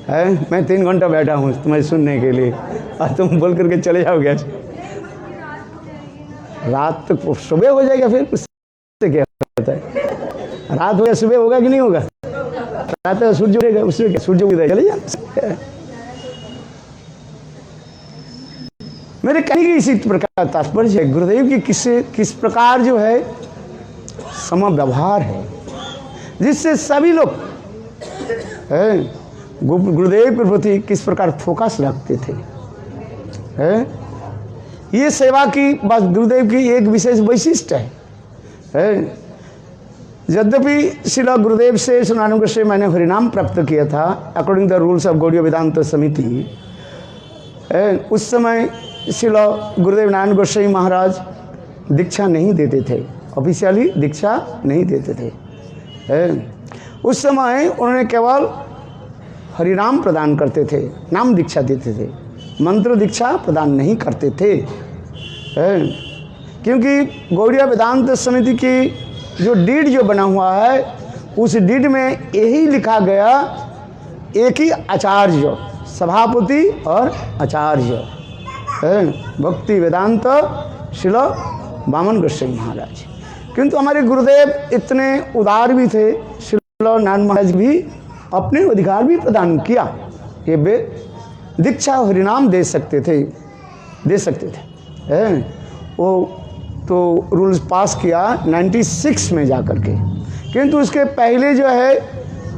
है। मैं 3 घंटा बैठा हूँ तुम्हें सुनने के लिए और तुम बोल करके चले जाओगे, रात तक सुबह हो जाएगा, फिर उससे क्या होता है, रात हो या सुबह होगा कि नहीं होगा, रात सूर्य उगेगा, उससे क्या सूर्य उगेगा, चले जा। मेरे कहने की इसी प्रकार तात्पर्य है, गुरुदेव की किस प्रकार जो है समव्यवहार है, जिससे सभी लोग गुरुदेव के प्रति किस प्रकार फोकस रखते थे। ये सेवा की बस गुरुदेव की एक विशेष वैशिष्ट्य है। यद्यपि श्रील गुरुदेव से सनातन से मैंने हरिनाम प्राप्त किया था according the rules of Gaudiya Vedanta Samiti, उस समय श्रील गुरुदेव नारायण गोस्वामी महाराज दीक्षा नहीं देते थे, ऑफिशियली दीक्षा नहीं देते थे। उस समय उन्होंने केवल हरिनाम प्रदान करते थे, नाम दीक्षा देते थे, मंत्र दीक्षा प्रदान नहीं करते थे। क्योंकि गौड़ीय वेदांत समिति की जो डीड जो बना हुआ है, उस डीड में यही लिखा गया, एक ही आचार्य, सभापति और आचार्य, भक्ति वेदांत श्रील वामन गोस्वामी महाराज। किंतु हमारे गुरुदेव इतने उदार भी थे, श्रील नारायण महाराज भी अपने अधिकार भी प्रदान किया, ये वे दीक्षा हरिनाम दे सकते थे। वो तो रूल्स पास किया 96 में जाकर के, किंतु उसके पहले जो है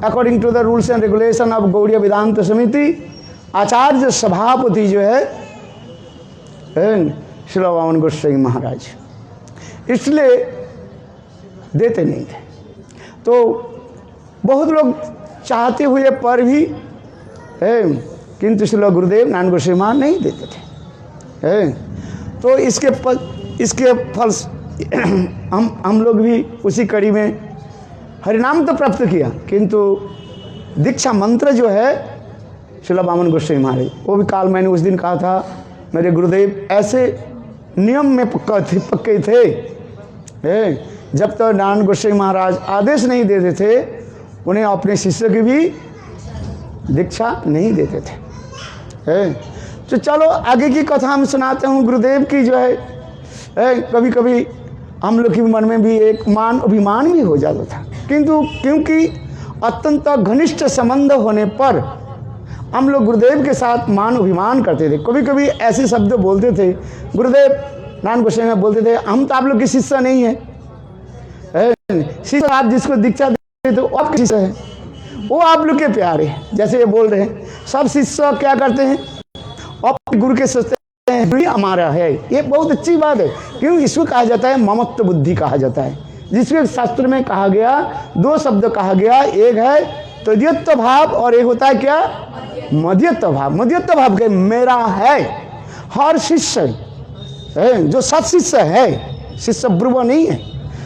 according to the rules and regulation of Gaudiya Vedanta Samiti, आचार्य सभापति जो है श्री वामन गोस्वामी महाराज, इसलिए देते नहीं थे। तो बहुत लोग चाहते हुए पर भी किंतु श्री गुरुदेव नारायण गोस्वामी महाराज नहीं देते थे। तो इसके फल हम लोग भी उसी कड़ी में हरिनाम तो प्राप्त किया, किंतु दीक्षा मंत्र जो है श्री वामन गोस्वामी महाराज, वो भी काल मैंने उस दिन कहा था, मेरे गुरुदेव ऐसे नियम में पक्के थे, जब तक नारायण गोस्वामी महाराज आदेश नहीं देते थे, उन्हें अपने शिष्य की भी दीक्षा नहीं देते थे। तो चलो आगे की कथा हम सुनाते हूँ। गुरुदेव की जो है कभी कभी हम लोग के मन में भी एक मान अभिमान भी हो जाता था, किंतु क्योंकि अत्यंत घनिष्ठ संबंध होने पर हम लोग गुरुदेव के साथ मान अभिमान करते थे। कभी कभी ऐसे शब्द बोलते थे, गुरुदेव नारायण गोस्वामी में बोलते थे, हम तो आप लोग के शिष्य नहीं है, शिष्य आप जिसको दीक्षा देते तो आपके शिष्य है, वो आप लोग के प्यारे। जैसे ये बोल रहे हैं, सब शिष्य क्या करते हैं, अपने गुरु के सोचते हैं गुरु हमारा है। ये बहुत अच्छी बात है, क्यों इसको कहा जाता है ममत्व बुद्धि कहा जाता है, जिसके शास्त्र में कहा गया, 2 शब्द कहा गया, एक है तद्यत्व भाव और एक होता है क्या, मध्यत्व भाव। मध्यत्व भाव के मेरा है, हर शिष्य है जो सत्शिष्य है, शिष्य ब्रुव नहीं है,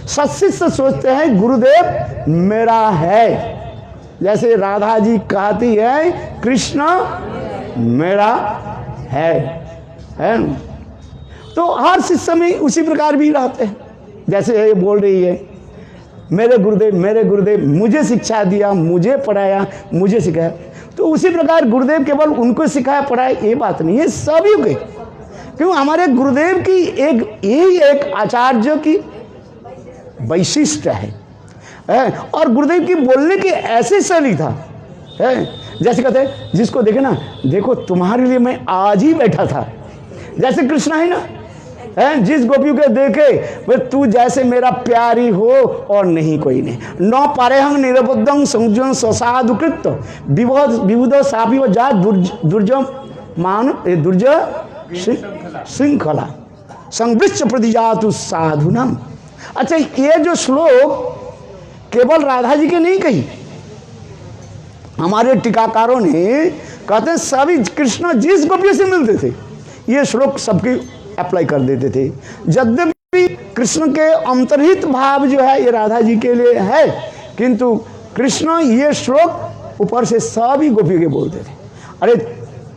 सत्शिष्य सोचते हैं गुरुदेव मेरा है। जैसे राधा जी कहती है कृष्ण मेरा है न? तो हर शिष्य में उसी प्रकार भी रहते हैं। जैसे ये बोल रही है, मेरे गुरुदेव मुझे शिक्षा दिया, मुझे पढ़ाया, मुझे सिखाया। तो उसी प्रकार गुरुदेव केवल उनको सिखाया पढ़ाया ये बात नहीं है, सभी के। क्यों? हमारे गुरुदेव की एक आचार्य की वैशिष्ट है और गुरुदेव की बोलने की ऐसी शैली था है, जैसे कहते हैं जिसको देखे ना, देखो तुम्हारे लिए मैं आज ही बैठा था। जैसे कृष्ण है ना, जिस गोपियों के देखे वे तू जैसे मेरा प्यारी हो और नहीं कोई नहीं। न पारेहंग निरबद्धं संजन स्वसाधुकृत विबुध सापी जा दुर्जम मान दुर्ज श्रृंखला संवृक्ष प्रतिजातु साधुनम। अच्छा, ये जो श्लोक केवल राधा जी के नहीं कही, हमारे टीकाकारों ने कहते हैं सभी कृष्ण जिस गोपियों से मिलते थे ये श्लोक सबके अप्लाई कर देते थे। यद्यपि कृष्ण के अंतर्हित भाव जो है ये राधा जी के लिए है, किंतु कृष्ण ये श्लोक ऊपर से सभी गोपियों के बोलते थे। अरे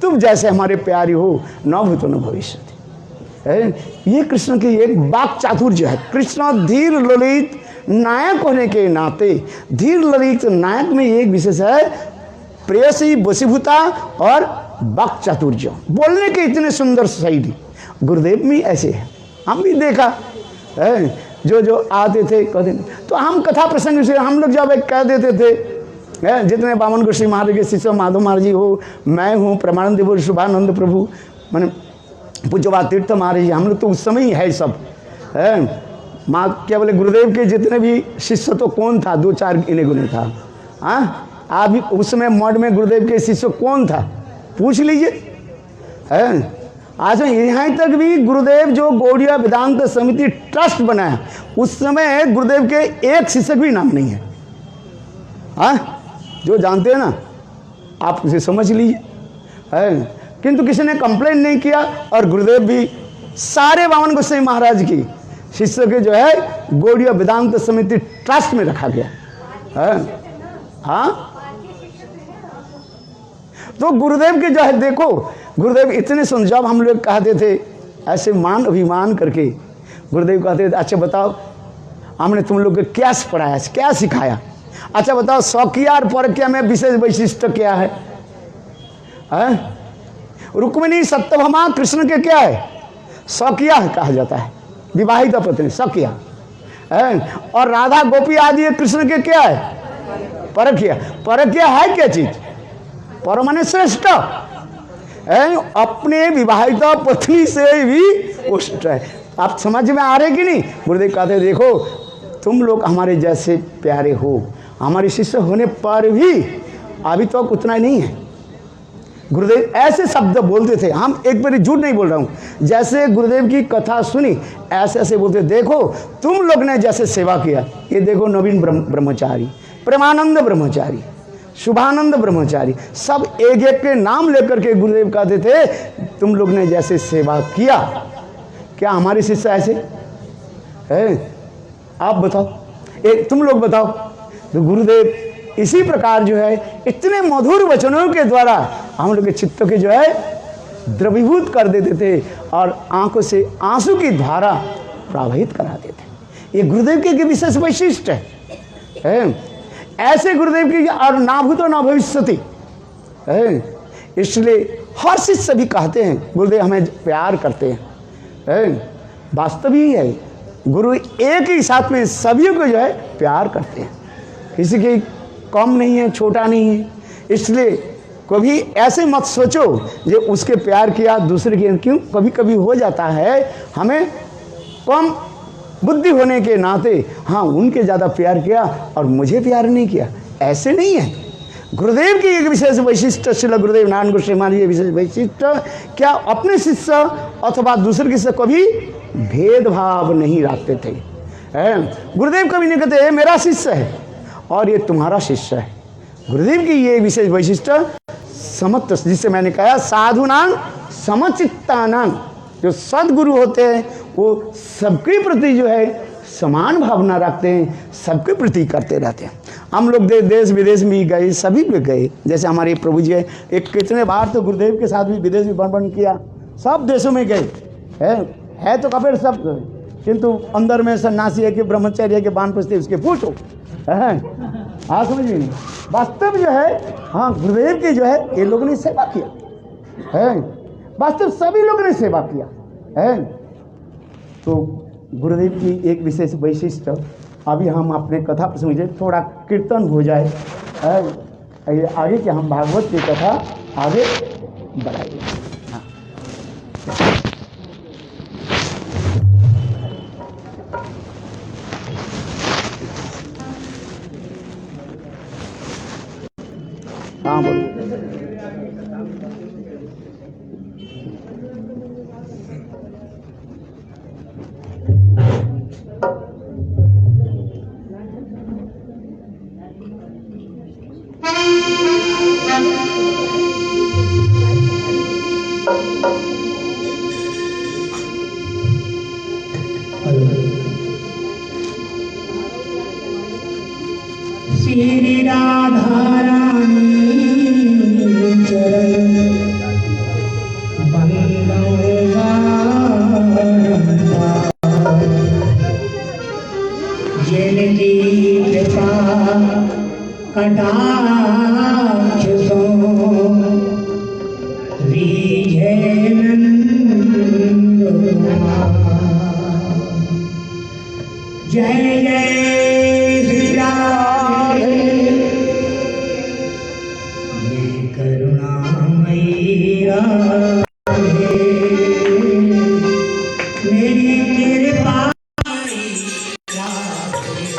तुम जैसे हमारे प्यारी हो न भूतो न भविष्यति। ये कृष्ण की एक वाक चातुर्य है। कृष्ण धीर ललित नायक होने के नाते, धीर ललित नायक में एक विशेष है प्रेयसी वशीभूता और वाक चातुर्य, बोलने के इतने सुंदर शैली गुरुदेव में ऐसे है। हम भी देखा है, जो आते थे कहते, तो हम कथा प्रसंग से हम लोग जब कह देते थे, जितने बामन गोसाई महाराज के शिष्य माधव महाराज जी हो, मैं हूँ, परमानंद देव शुभानंद प्रभु, मैंने पूज्यपाद तीर्थ महाराज जी, हम लोग तो उस समय ही है सब है। माँ क्या बोले, गुरुदेव के जितने भी शिष्य तो कौन था, 2-4 गिने गुने था। हाँ, आप उस समय मठ में गुरुदेव के शिष्य कौन था पूछ लीजिए है। आज यहाँ तक भी गुरुदेव जो गौड़िया वेदांत समिति ट्रस्ट बनाया उस समय गुरुदेव के एक शिष्य भी नाम नहीं है। हाँ, जो जानते हैं ना आप उसे समझ लीजिए है। किंतु किसी ने कंप्लेन नहीं किया और गुरुदेव भी सारे बामन गोसाई महाराज की शिष्य के जो है गौड़िया वेदांत समिति ट्रस्ट में रखा गया है। हाँ, तो गुरुदेव के जो है देखो, गुरुदेव इतने सुन, जब हम लोग कहते थे ऐसे मान अभिमान करके, गुरुदेव कहते थे अच्छा बताओ हमने तुम लोग को क्या पढ़ाया, क्या सिखाया, अच्छा बताओ स्वकीया और परकीया में विशेष वैशिष्ट क्या है? रुक्मिणी सत्यभामा कृष्ण के क्या है? स्वकीया कहा जाता है, विवाहित पत्नी स्वकीया है। और राधा गोपी आदि कृष्ण के क्या है? परकीया। परकीया है क्या चीज? पर माने श्रेष्ठ, अपने विवाहित पत्नी से भी उष्ट है। आप समझ में आ रहे कि नहीं? गुरुदेव कहते देखो तुम लोग हमारे जैसे प्यारे हो, हमारे शिष्य होने पर भी अभी तो उतना नहीं है। गुरुदेव ऐसे शब्द बोलते थे, हम एक बार झूठ नहीं बोल रहा हूँ, जैसे गुरुदेव की कथा सुनी ऐसे ऐसे बोलते, देखो तुम लोग ने जैसे सेवा किया, ये देखो नवीन ब्रह्मचारी, प्रेमानंद ब्रह्मचारी, शुभानंद ब्रह्मचारी, सब एक एक के नाम लेकर के गुरुदेव कहते थे तुम लोग ने जैसे सेवा किया, क्या हमारे शिष्य ऐसे है? आप बताओ, तुम लोग बताओ। तो गुरुदेव इसी प्रकार जो है इतने मधुर वचनों के द्वारा हम लोग के चित्त के जो है द्रवीभूत कर देते थे और आंखों से आंसू की धारा प्रवाहित करा देते। ये गुरुदेव के विशेष वैशिष्ट है। ऐसे गुरुदेव की और ना भूतो ना भविष्यति है। इसलिए हर शिष्य भी कहते हैं गुरुदेव हमें प्यार करते हैं। वास्तव ही है, गुरु एक ही साथ में सभी को जो है प्यार करते हैं, किसी की कम नहीं है, छोटा नहीं है। इसलिए कभी ऐसे मत सोचो जो उसके प्यार किया दूसरे के, क्यों कभी कभी हो जाता है हमें कम बुद्धि होने के नाते, हाँ उनके ज़्यादा प्यार किया और मुझे प्यार नहीं किया, ऐसे नहीं है। गुरुदेव की एक विशेष वैशिष्ट, श्रील गुरुदेव नारायण गोसाई महाराज की विशेष वैशिष्ट, क्या अपने शिष्य अथवा दूसरे के शिष्य कभी भेदभाव नहीं रखते थे। गुरुदेव कभी नहीं कहते ये मेरा शिष्य है और ये तुम्हारा शिष्य है। गुरुदेव की ये विशेष वैशिष्ट समत्व, जिससे मैंने कहा साधुनां समचित्तानां, जो सदगुरु होते हैं वो सबके प्रति जो है समान भावना रखते हैं, सबके प्रति करते रहते हैं। हम लोग देश विदेश में गए, सभी पे गए, जैसे हमारे प्रभु जी है, एक कितने बार तो गुरुदेव के साथ भी विदेश में बन किया, सब देशों में गए है तो कफेर सब, किंतु अंदर में सन्यासी है कि ब्रह्मचर्य के बानप्रस्थी उसके पूछो हाँ समझ में नहीं, वास्तव जो है हाँ गुरुदेव की जो है ये लोगों ने सेवा किया है, वास्तव सभी लोगों ने सेवा किया है। तो गुरुदेव की एक विशेष वैशिष्ट, अभी हम अपने कथा प्रसंग में थोड़ा कीर्तन हो जाए है, आगे के हम भागवत की कथा आगे बढ़ाएंगे। हाँ। हाँ बोलो। श्री राधा रानी चरण बंदवा जिनकी कृपा कटाक्ष सो रीझे नंद जय जय श्री राधे ये करुणामयी राधे मेरी कृपा राधे